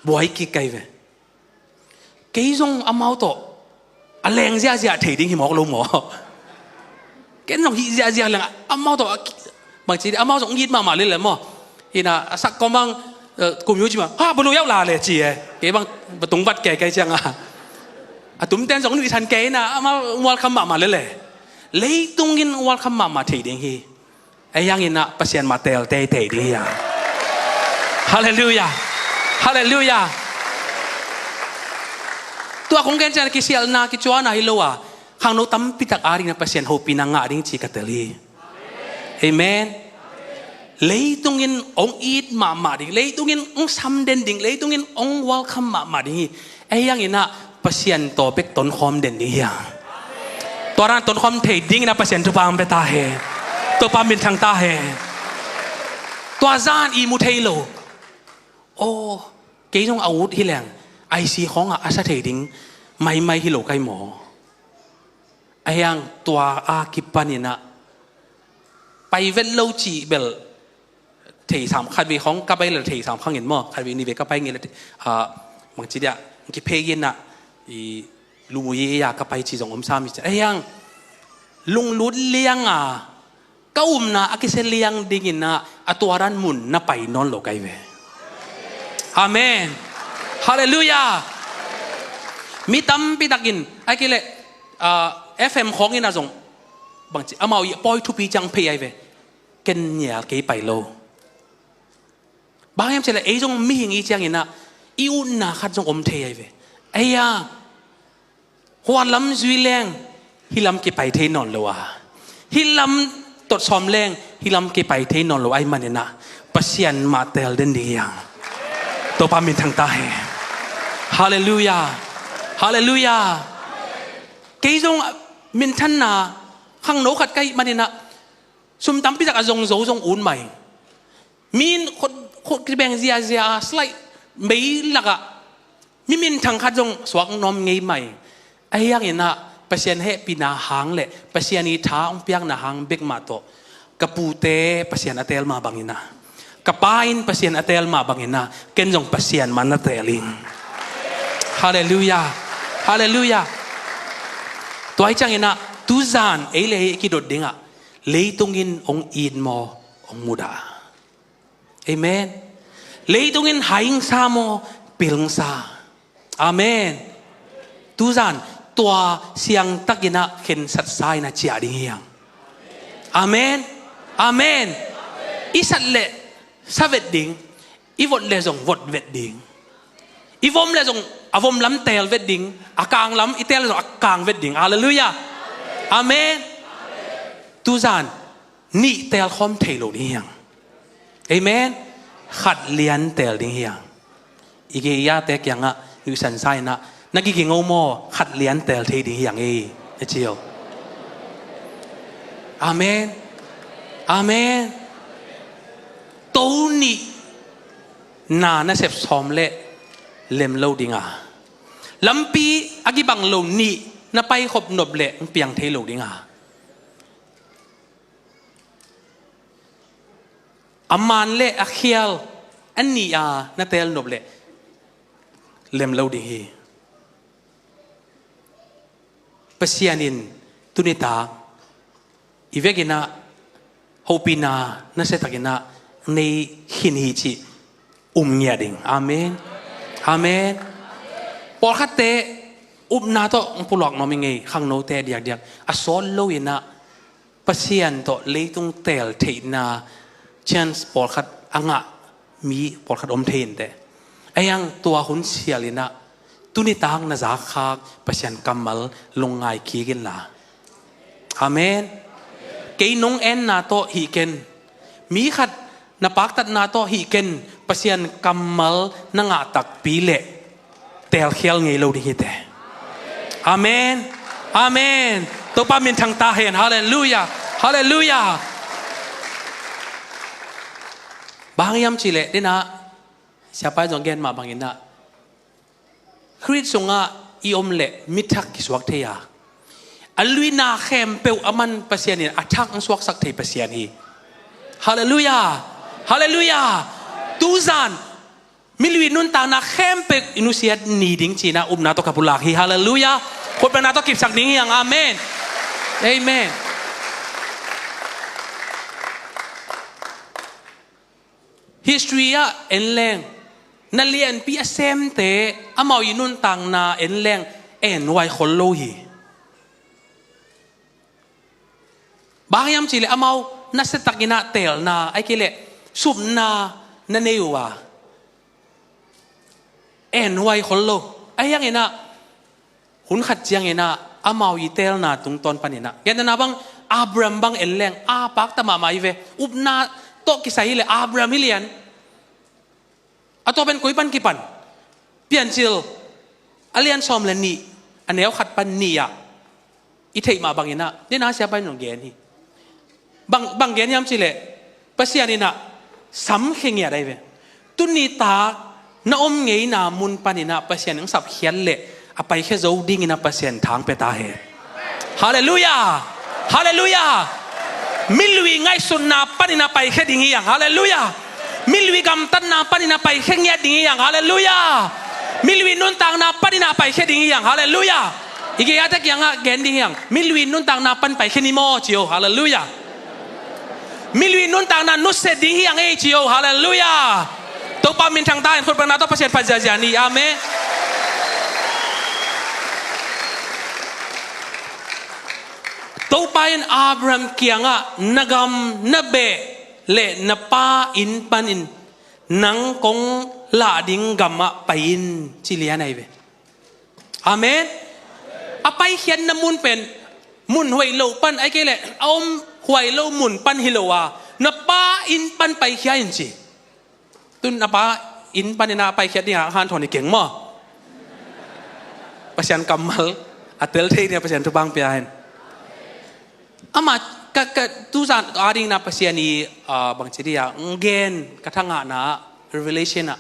บวยกี่ไกเวกี่จงอามาโตอแรงเสียเถียดิ้งหิมอกลงหมอเกณฑ์จงหิเสียแรงอามาโตบางทีอามาจงยิดมาเลยแหละหมอฮินะสักกำมังกลุ่มยูจิมาบลูยาวลาเลยจีเก๋บางประตูบัดแก่จังตุ้มเต้นสองวิธันเก๋นะมาวัลคัมมาเลยตรงกินวัลคัมมาทีเดียงฮีไอ้ยังอินะปัสยันมาเตลเตดีอ่ะฮาเลลูยาตัวของเกณฑ์จะกิเซียลนากิจวานาฮิโลอ่ะข้างโน้ตั้มพิทักอารินะปัสยันโฮปินังอาริงจีกัตลีเอเมนlấy tung in ông ít mà đi lấy tung in ông sam đen đỉnh lấy tung in ông welcome mà đi ai yang ina pasien to bek ton khom den đi ya to ran ton khom thei ding na pasien tu pam beta he to pam min thang ta he to zan i mu thei lo ô cái trong out hi leng ai si khong sa thei ding mai hi lo kai mo ai yang to a kipanina pai vel lo chi belถีสามขัดวีของกับไปเลยถีสามข้างเห็นมั้งขัดวีนี่เวกับไปเงี้ยบางทีเดียกิเพยินน่ะลุงยี่อยากกับไปจีจงอมซ้ำอีกไอ้ยังลุงลุ้นเลี้ยงก็นะอากิเซเลี้ยงดิ่งนะตัวรันมุนน่ะไปนอนโลกไอเวอาเมนฮาเลลูยามีตั้มปีตักินไอ้กิเลFM ของนี่นะจงบางทีอามาปอยทุปีจังเพย์ไอเวเกนเนี่ยกี่ไปโลบางอย่างเช่นไอ้จงมีอย่างนี้จังอินะอิวน่าขัดจงอมเทยเวไอ้ยาหัวลำจุยแรงฮิลำกี่ไปเทนอนเลวะฮิลำตดซอมแรงฮิลำกี่ไปเทนอนเลวไอ้มันเนี่ยนะปัสยันมาเตลเดนดียังตัวปามินทางตาเฮฮาเลลูยากี่จงมินทันนาข้างโนขัดใกล้มันเนี่ยนะซุ่มตั้มพิจักรจงอุ่นใหม่มีคนแบ่งเสียสไลด์ไม่หลักมินทางขัดจงสวกนอมเงยใหม่ไอ้ยังเนี่ยนะปัสยันเหปีนาหางเลยปัสยันอีท้าองเปียงนาหางเบกมาโตกระปูเตปัสยันอเตลมาบางอินะกระปายนปัสยันอเตลมาบางอินะเกณฑ์จงปัสยันมันอเตลิงฮาเลลูยาตัวไอ้จังอินะตูซานเอเลกิโดดดิ้งlấy tung in ông in mò ông muda, amen. lấy tung in haing sa mò pilang sa, amen. tu zan tua siang takina khen sat sai na chia ding yang, อาเมนอาเมนอีสัตเละซาเวดดิงอีวดเลจงวดเวดดิงอีวอมเลจงอวอมล้ำเตลเวดดิงอากางล้ำอีเตลเลจงอากางเวดดิงฮาเลลูยาอาเมนตูซานนี่เตลคอมเทโลนี่ยังเอเมนขัดเลียนเตลนี่ยังอีกอย่างเตกยังอ่ะอยู่สันไซนะนักกิงโอโมขัดเลียนเตลเทดียังเอเจียวอาเมนอาเมนตัวนี้นาน่าเสพสอมเละเล็มโลดิงอ่ะลำปีอากิบังโลนี่น่าไปขบหนบเละเปียงเทโลดิงอ่ะอามันเละอาเคียลอันนี้น่าเตลหนบเละเล็มโลดิงฮีเปเซียนินตุนิตาอีเวกินะฮูปีนาน่าเสตักินะในหินหิจิเงียดิงอาเมนอาเมนพอขัดเตะนาโตปุลอกน้องมิงเงยขังโนเตะเดียกอสอนโลยินะปัสยันโตเลยตุงเตลเทนาเช่นพอขัดอ่างมีพอขัดเทนเตะไอ้ยังตัวหุ่นเสียลินะตุนิตังน่าจะขักปัสยันกัมมัลลงไงขี้กินละอาเมนเกยนงเอ็นนาโตฮีเกนมีขัดนับปักตัดนาโตฮีเกนปัสยันกัมมัลนังตักปีเละเตลเขียวไงเราดีเตะอาเมนอาเมนตัวป้ามินทางตาเห็นฮาเลลูยาฮาเลลูยาบางยามจิเละดินะsiapa yang gen ma bangin na Christ sunga i omle mithak ki swak theya alui na khem peu aman pasian ni athak ang swak sak thei pasian hi hallelujah hallelujah tuzan milwi nun ta na khem pe inusiat ni ding china na to kapulak hi hallelujah khot pa na to kip sak ding hi ang amen amen history ya enlengนาเลียนปีเซมเตะอามาวยินุนตังนาเอ็นแรงเอ็นไวคนโลหีบางยามจีเลอามาวนัสตักินาเตลนาไอ้กิเลสุบนานาเนยวาเอ็นไวคนโลไอ้ยังไงนะหุ่นขัดเจียงไงนะอามาวยิเตลนาตรงตอนปนินะยันนาบังอับรามบังเอ็นแรงปักตะมาไม่เวอุบนาโตกิสัยเลยอับรามมิเลียนatau ben koi pan kipan pian sil alian som len ni aneu khat pan ni ya i thei ma bangina ni na sia pan nong gen hi bang gen yam chile pasianina sam kheng ya dai ve tuni ta na ngei na mun panina pasian ng sap khian le apai khe zo ding ina pasian thang pe ta he hallelujah hallelujah milwi ngai sunna panina pai khe ding yang hallelujah milwi gam tan na panina pai khengya ding yang hallelujah milwi nun tang na panina pai khe ding yang hallelujah ige ya ta kyang gen ding yang milwi nun tang na pan pai kheni mo chio hallelujah milwi nun tang na nu se ding yang e chio hallelujah to pa min thang ta en khot pa na to pasien pa ja ja ni amen to pa en abraham kyang nagam nabe le napa in panin nang kong la ding gamma pain chilia nai ve amen apai khian namun pen mun hoi lo pan ai ke le om hoi lo mun pan hilowa napa in pan pai khia in chi tun napa in panina pai khia dia han thoni keng mo pasian kamal atel thei ne pasian tu bang pian amat ka tuzan aring na pasiani bang chiria ngen kathanga na revelation na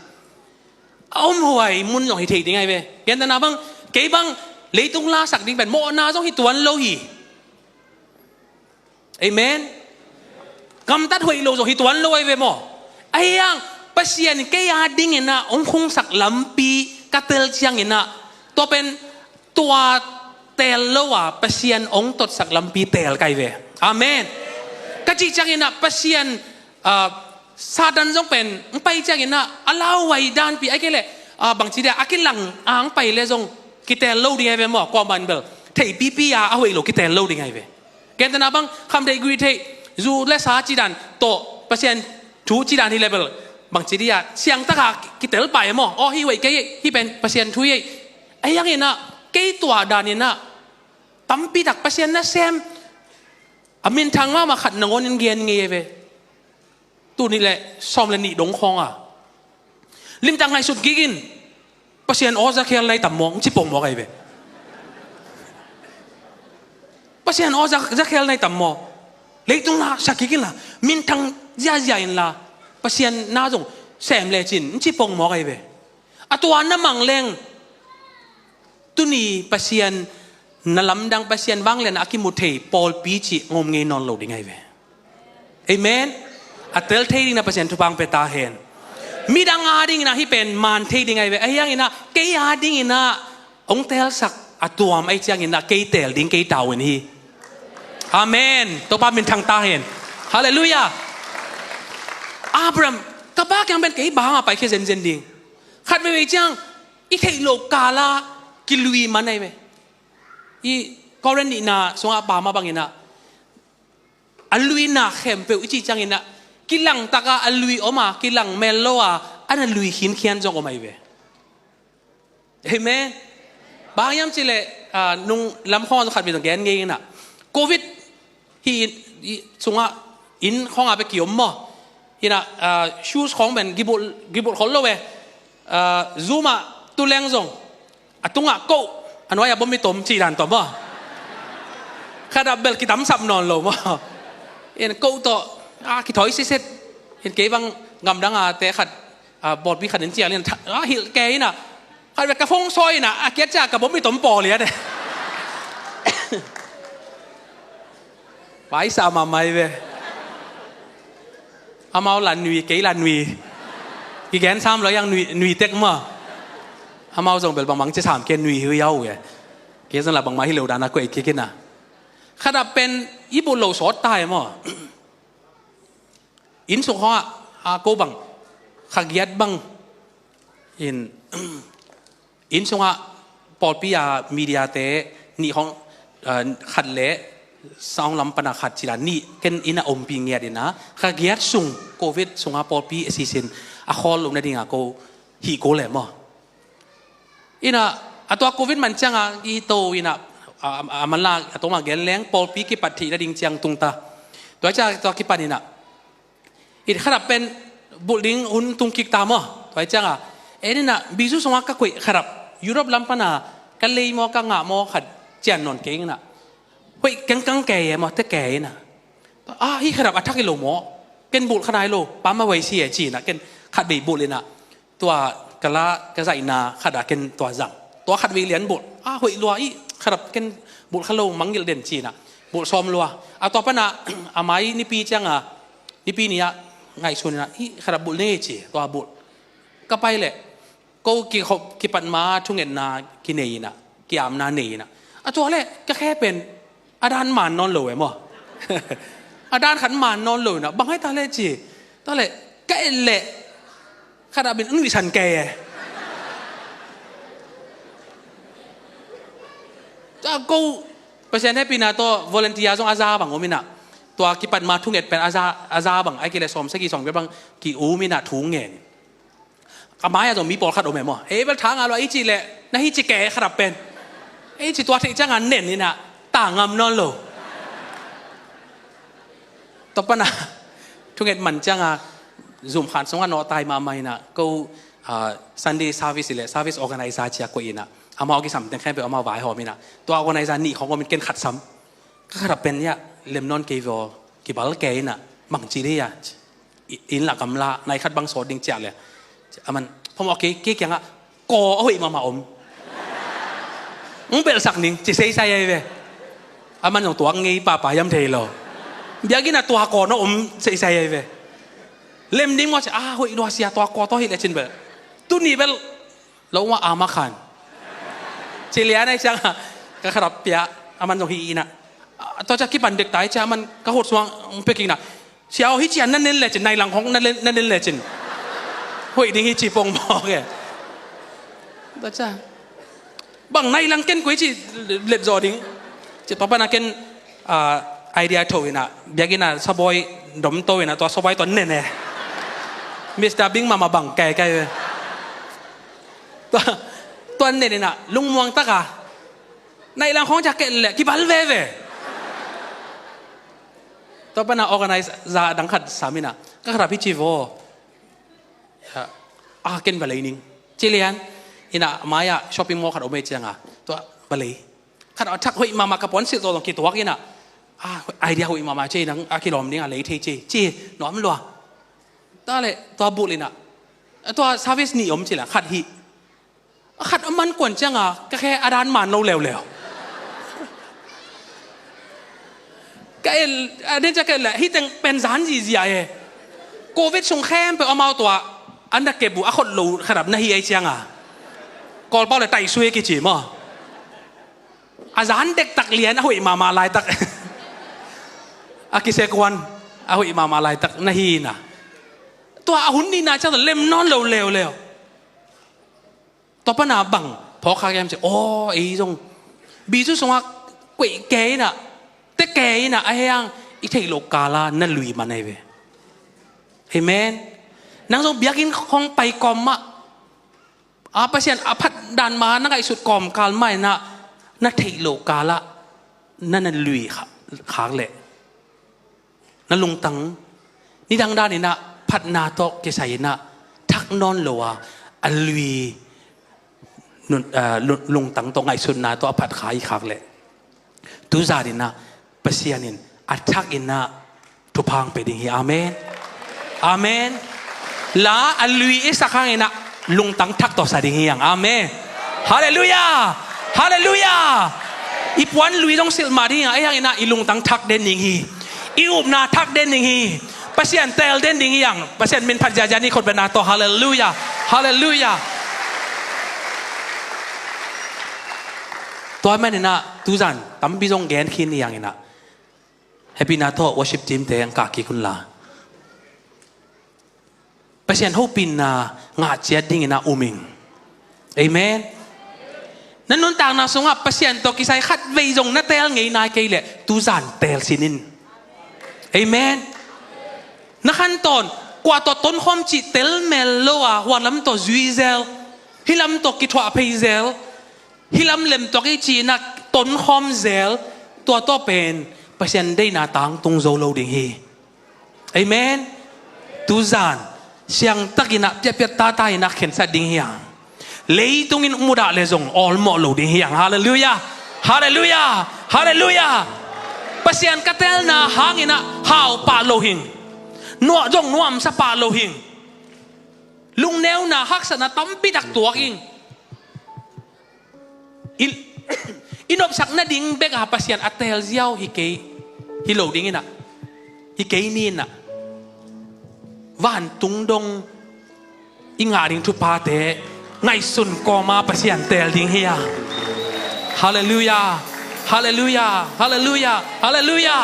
om huai mun no hi thei ding ai ve yan na bang ke bang leitung la sak ding ben mo na jong hi tuan lo hi amen kam tat huai lo jong hi tuan lo ai ve mo ayang pasiani ke ya ding na ong khong sak lampi katel chiang ina to pen tua tel lo wa pasian ong tot sak lampi tel kai ve amen kaji changina pasian sadan jong pen pai changina alawai dan pi akele bang chi da akilang ang pai le jong kitel lo ding ai ve mo ko ban bel thei pi pi ya a hoi lo kitel lo ding ai ve ken ta na bang kham dei gri thei dù lẽ sao chỉ đàn tổ patient chú chỉ đàn hi level bằng chỉ đi siang tất cả cái tel bài mà hi vậy cái hi bên patient chú vậy ai yang ina cái tua đàn ina tắm pi đặc patient na xem mình thằng mà khát ngon nhân gian nghe về tu ni lệ xóm lên nị đống khong lim tăng này sụt gigin patient oza khéo lấy tầm mong chỉ bông mò cái về patient oza khéo lấy tầm mò lấy tung là sao gigin là mình thằng gia là patient na dùng xem lệ chín chỉ bông mò cái về tuan na mang leng tu ni patient na lam dang patient bang len akimut thei Paul pi chi ngom nge non lo ding ai ve amen atel thei ding na patient thu bang pe ta hen mi dang a ding na hi pen man thei ding ai ve ai yang ina ke a ding ina ong tel sak atuam ai chang ina ke tel ding ke tau en hi amen to pa min thang ta hen hallelujah Abraham ka ba kyang ben ke ba ma pai khe zen ding khat ve chang i thei lo kala ki lui man ai ve i Korean ni na songa pa ma bang ina alui na khem pe ichi chang ina kilang taka alui oma kilang melo ana lui hin khian jong omai ve amen ba yam chile nung lam khon khat bi dong gen nge na covid hi songa in khong a pe kiom mo ina shoes khong ben gibul khol lo we zuma tu leng jong atunga koอันว่าอย่าบ่มีตมจีดันต่อบ่ข้าดับเบลกิตำสับนอนลงบ่เอ็นกูต่อกิถอยเสร็จเห็นเก๋บางงำดังแต่ขัดบอดวิขัดเห็นเจียเรียนหิลเก๋น่ะขัดแบบกระฟงซอยน่ะเกียรจากกับบ่มีตมปอเลยเนี่ยไปสามาไม่เว้ยเอามาลันนุยเก๋ลันนุยกี่แกนซ้ำแล้วยังนุยเต็กมั้งอามาส่งเบลบางมังจะถามเกณฑ์นุยหิ้วยาวไงเกณฑ์สำหรับบางมาให้เหลวดานะก็อีกเกณฑ์น่ะขณะเป็นญี่ปุ่นเหลวสอดตายมั้งอินสุขะโกบังขักยัดบังอินสุขะปอดปิยามีเดียเตนี่ของขัดเละสองลำปนาขัดจีรานี่เกณฑ์อินาอมปีเงียดินะขักยัดสุงโควิดสุงะปอดปีเอซิเซนอาคอลลงในดิ่งโกฮีโกแหลมมั้งอินะตัวโควิดมันจังอีโตอินะมันลาตัวมาเกลแรงปอลปีกิปัตถิระดิ่งจังตุงตาตัวจ้าตัวกิปันนี่นะอีขนาดเป็นบุลิงหุ่นตุงกิกตามอ่ะตัวจ้านี่นะบิซุสงก็คุยขนาดยุโรปลำปนากันเลยมอกังะมอขัดเจนนนเก่งนะคุยกังแก่มอแต่แก่นะฮีขนาดอัฐกิโลมอเกินบุลขนาดโลปั๊มมาไว้เสียจีนะเกินขัดบีบุเลยนะตัวกะละกะใส่นาขัดเกินตัวจังตัวขัดวิเลียนบุหุยลัวอีขัดเกินบุขโลมังยิลเด่นจีนะบุซ้อมลัวตัวปนะอาไม้นี่ปีจังนี่ปีนี้ไงส่วนนะอีขัดบุเล่จีตัวบุก็ไปเลยก็กี่ปันมาทุ่งเงินนากินเนยนะกี่อามนาเนยนะตัวแรกก็แค่เป็นอาดานหมานนอนหลวยมั้งอาดานขันหมานนอนหลวยนะบางให้ตาเล่จีตาเล่ก็เละขนาดเป็นวิชันแกจะกูเปอร์เซ็นต์ให้ปีนาตัววอลเนตียร์ส่งอาซาบังโอมินะตัวกิปันมาทุ่งเงินเป็นอาซาบังไอ้กิเลสอมสักกี่สองเป็นบางกี่อูมินะทุ่งเงินอาไม้จะมีปอลขัดโอเมมั้งเป็นทางอะไรไอ้จีเละนั่นที่จีแกขนาดเป็นไอ้จีตัวที่จ้างงานเน่นนี่นะต่างงามนอนโลต่อไปนะทุ่งเงินมันจ้างงานzoom ผ่านสงฆ์นอตายมาไม่นะก็Sunday service เลย service organizer ก็อินะอามาเอากี่สัมแต่แค่ไปเอามาไหวหอมินะตัว organizer นี่ของก็มันเก่งขัดซ้ำก็ขัดเป็นเนี่ยเล่มนอนเกี่ยวกี่บาลเกย์น่ะบางจีเรียอินหลักกำละในขัดบางโซดดิ่งเจ๋อเลยมันพอมาเกี่ยงอ่ะก่อเอาอีมาอมมึงเป็นสักหนึ่งจะใส่เว้ยมันอย่างตัวงี้ป่าย้ำเทโลเดี๋ยวกินอ่ะตัวก่อนะอมใส่เว้ยเล่มดิ้งว่าจะหุยรัวเสียตัวกอตัวหิเลชินเบลตุนี่เบลแล้วว่าอามาขันเฉลียในจังก็ขรับเปียมันต้องฮีนะตัวจะคิดปันเด็กตายจ้ามันก็หดสวงเปกิงนะเชียวฮิจิอันนั่นเล่นเลยจินในหลังของนั่นเล่นเลยจินหุยดิ้งฮิจิปงบอกแกตัวจ้าบังในหลังเก้นกุยจิเล็ดจอดิ้งจิตต่อไปนะเก้น ไอเดียโถยนะเบียกินะสบอยดมโตยนะตัวสบอยตัวเน่เน่มิสเตอร์บิงมาบังแก่เลยตัวเน่น่ะลุงมวงตะกะในหลังของจักเก็ตแหละกี่บัลเว่ตัวปนาorganize จะดังขัดสามีน่ะก็ขรับพิจิโวเก็นบาลีนิงจิเลียนอินะมายาช้อปปิ้งมอลล์ขัดโอเมจิงอ่ะตัวบาลีขัดเอาทักหอยมากระป๋องสิตัวตรงกี่ตัวกินอ่ะไอเดียหอยมาเจนังกิโลมนี่อะไรที่เจหนอมลัวตัวเลยตัวบุลิน่ะตัวซาวิสนิยมจิล่ะขัดฮีขัดมันกวนจังอ่ะก็แค่อาดานมันเราเร็วก็เอเดนจะเกิดแหละที่เป็นสารจีเอโควิดสงแคมไปเอามาตัวอันนั้นเก็บบุอาคนรู้ขนาดนั้นที่ไอเชียงอ่ะก่อนเป้าเลยไต่ช่วยกี่จีมั้งอาจารย์เด็กตักเรียนเอาอีมาลายตักอากิเซกวันเอาอีมาลายตักนาฮีน่ะตัวอาหุ่นนี่น่าจะเล่มนอนเร็วตัวป้านาบังพอข้าแกมจะโอ้ไอ้ตรงบีจุสงว่าเกยเกยน่ะแต่เกยน่ะไอ้ยังอีเทโลกาลานั่นลุยมาในเวเอเมนนังทรงเบียกินของไปกอมมะประเสียนพัดดันมานักไอสุดกอมกาลไม่น่ะนั่นเทโลกาละนั่นลุยขางเละนั่นลุงตังนี่ดังด้านนี่นะพัดนาโตเกษยนะทักนอนโลวะอันลุยลุงตังตรงไอสุดนาโตพัดขายขางเละทุจารินะประเสียนินอัทักอินะทุพังไปดิ่งอาเมนอาเมนลาอัลลุยอิสักครั้งนะลุงตังทักต่อสาดิ่งอย่างอาเมนฮาเลลูยาฮาเลลูยาอีปวันลุยต้องสิลมาดิ่งไอ้ยังนะอีลุงตังทักเด่นดิ่งฮีอีอุบนาทักเด่นดิ่งฮีประเสียนเตลเด่นดิ่งอย่างประเสียนมินพัดยาจานี่คนเป็นนาโตฮาเลลูยาฮาเลลูยาตัวแม่เนี่ยนะทุจันตั้มพิจงแกนขินอย่างนี้นะให้พี่นาโตวอชิปทีมเตงกากีคุณลาประเสียนหูปินนางาเจียดิ่งนะอุมิงเอเมนนั่นนุ่นต่างนะสงฆ์ประเสียนตัวกิสัยขัดเวจงนั่นเตลไงนายเกลี่ยทุจันเตลสินินเอเมนนักขันตอนกว่าตัวต้นความจิตเตลเมลโลอะวันลำตัวจุยเซลฮิลำตัวกิทวาเพย์เซลฮิลำเล็มตัวกิจีนักต้นความเซลตัวโตเป็นประเสียนได้นาตังตรงโซโลดิ่งฮีเอเมนทุจันเสียงตะกินับเจ็บตาตายนักเข็นสัตดิ่งฮีเลยตรงนี้มุดาเลซงออลโมโลดิ่งฮีฮาเลลูยาฮาเลลูยาฮาเลลูยาประเสียนกระเตลนาหางินะหาวปาโลหิงนัวจงนัวมสปาโลหิงลุงแนวนาฮักษณะตั้มปิดักตัวกิงอินอบสักนาดิ่งเบกหาประเสียนอัตเตลเซียวฮิเกฮิโลดิ่งนะฮิเกนี่นะวันตุงดงอิงาดิ่งทุพาเตไงสุนกอมาประเสียนเตลดิ่งเฮียฮาเลลูยาฮาเลลูยาฮาเลลูยาฮาเลลูยา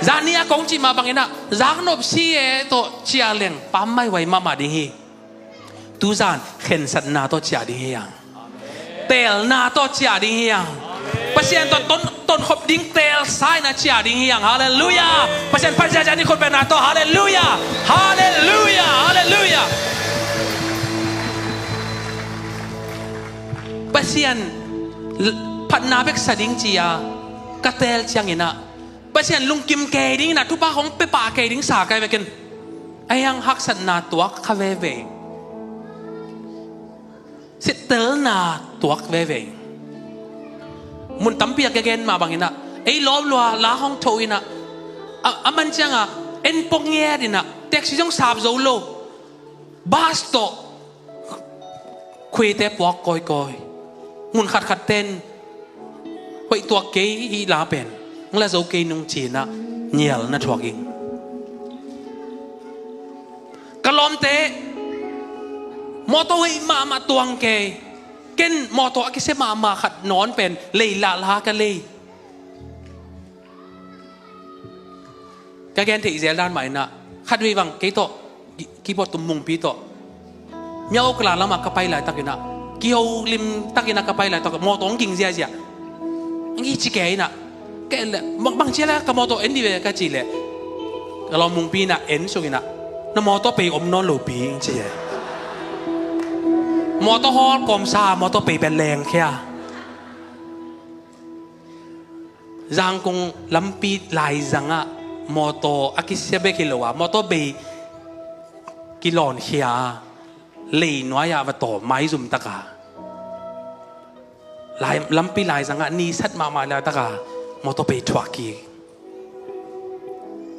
จานี่กงจิมาบังเอินะจางนบซีเอโตเชียเลงปั๊มไม่ไหวมาดิ่งฮีทุจานเข็นสัตนาโตเชียดิ่งเฮียเตลนาโตเชียดิ่งเฮียประเสียนต้นขบดิ่งเตลไซนาเชียดิ่งเฮียฮาเลลูยาประเสียนพันจานี่คนเป็นนาโตฮาเลลูยาฮาเลลูยาฮาเลลูยาประเสียนพันนาเบกสดิ่งจียกระเตลเชียงอินะประเสียนลุงกิมเกดิ่งนะทุบ้าของเปป่าเกดิ่งสาไกไปกันไอ้ยังฮักสันนาตัวคาเวเวสิเตลนาตัวคาเวเวมุนตั้มเปียกเกนมาบางอินะไอ้ล้อมลัวล้าห้องโถอินะมันจังอ่ะเอ็นปงเงียดินะเด็กสิจงสาบโซโลบาสโตคุยเตปวอกกอยมุนขัดเต้นไว้ตัวเกยลาเป็นงั้นเราจะเกยนุ่งจีนะเหนียวนะทวกอิงกะลอมเตะมอโตไว้มาตวงเกยเกินมอโตอกิเซมาขัดนอนเป็นเลยลากันเลยกะเกนที่อิสราเอลด้านใหม่นะขัดวิบังเกยโตกีบตุ่มมุงปีโตเมียวกลาละมากระไปหลายตักอยู่นะเกี่ยวลิมตักกินกระไปหลายตักมอโตงกิ่งเสียงี้จิเกยนะ cái lệ bằng chia là cái mô tô end đi về cái gì lệ cái lo mùng pi na end xuống na nó mô tô bị non lù pi gì mô tô hot com sa mô tô bịเป็นแรงแค่giang cùng lắm pi lại rằng á mô tô akisia be kilo à mô tô bị kilon khia lì nói à và tổ máy dùng ta cả lại lắm pi lại rằng á ni sát mà lại ta cả mô tô bị thua kỳ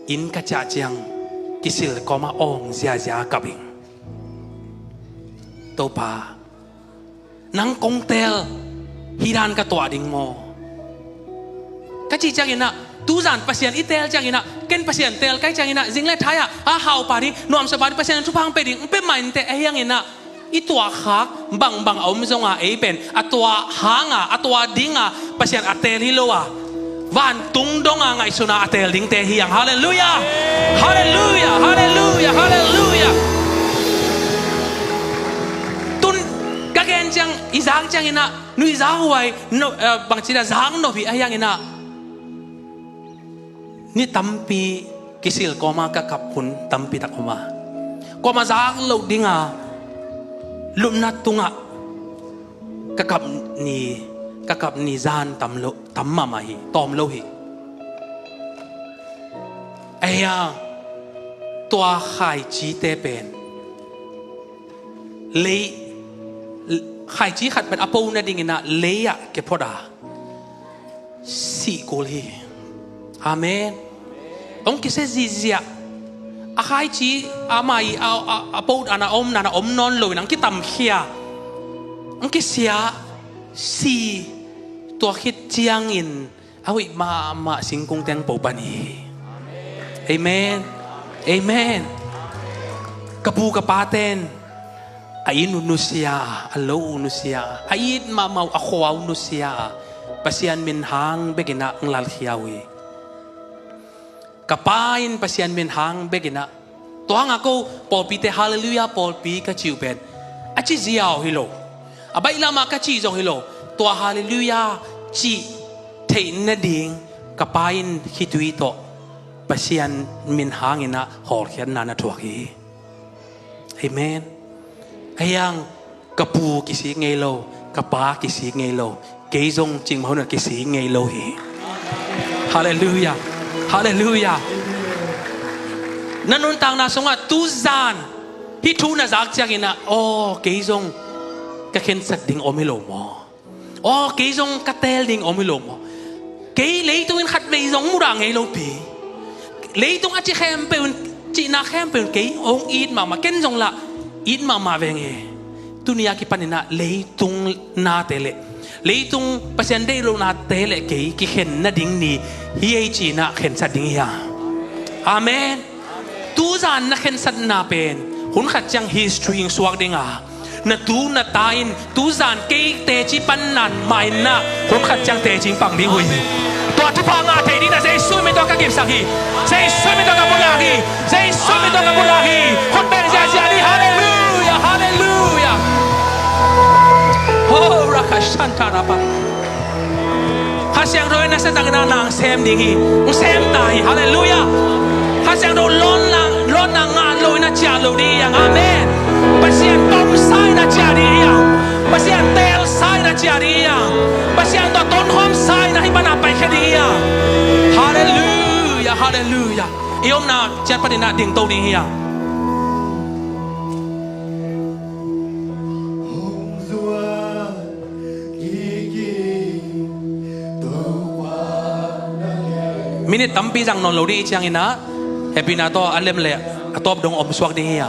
in cả cha chiang kisil có mà ong zia cặp hình tô pa nang công tel hiran cả tòa đình mò cái gì chẳng ina tu giản pasien itel chẳng ina ken pasien tel cái chẳng ina jing le thai à hào pa đi nuam sa ba đi pasien chupang pe ding pe main te ayang ina itua khak bang om zonga e pen atua hanga atua dinga pasien atel hilowa van tung donga ngai suna atel ding te hiang hallelujah hallelujah hallelujah hallelujah tun kagen chang izang chang ina nu izang huai no bang china zang no bi ayang ina ni tampi kisil koma ka kapun tampi takuma koma zang lo dinga lumna tunga kakap ni zan tam mama hi tom lo hi aya tua khai chi te pen le khai chi khat ben apo na dingina leya ke poda si kol hi amen ông kia sẽ gì gì ạ khai chi amai apo ana om non loi nang ki tam khia ông kia sia si tua khit chiang in awi ma sing kung teng po pani amen amen kapu kapaten ayin unusia alo unusia ayin mau akwa unusia pasian min hang begina nglal khiawi kapain pasian min hang begina toang ako Paul pi te hallelujah Paul pi ka chiu ben achi ziao hilo abai lama ka chi jong hilo to hallelujah chi thein na ding kapain hitui to pasian min hangina hor khian na na thuak hi amen ayang kapu kisi ngelo kapa kisi ngelo keizong ching mahon kisi ngelo hi hallelujah hallelujah nanun tang na songa tu zan hi thu na zak changina o keizong ka khen sat ding omilo mo o keizong ka tel ding omilo mo ke leitung in khat leizong murang ngelo pi leitung achi khem pe chi na khem pe ke ong it ma ken jong la it ma venge tunia ki panina leitung na tele leitung pasien dei lo na tele ke ki khen na ding ni hi chi na khen sat ding ya amen tu zan na khen sat na pen hun khat chang history ing swak dinga na tu na tain tu zan ke te chi pan nan mai na hun khat chang te ching pang ding hui to tu pa nga te ding na sei sui me to ka gip sang hi sei sui me to ka bula hi sei sui me to ka bula hi hun ben ja ni hallelujah hallelujah oh rakashanta rapa hasyang roi na sa tang na nang sem ding hi sem tai hallelujah hasyang do lon na nga loi na cha lo di yang amen pasien tom sai na cha di yang pasien tel sai na cha di yang pasien to ton hom sai na hi bana pai khe di yang hallelujah hallelujah iom na chat pa na ding to di yang minute tampi jang non lo di chang ina happy na to alem le atop dong om swak ding ya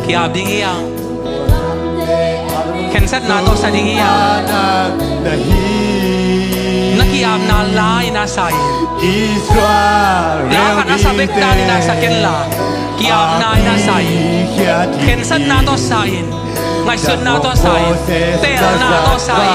kiab ding iya kenset na to sa ding iya nakiab na lai na sai la ka na sabek ta ni na sa kenla kiab na na sai kenset na to sain ngai sun na to sai tel na to sai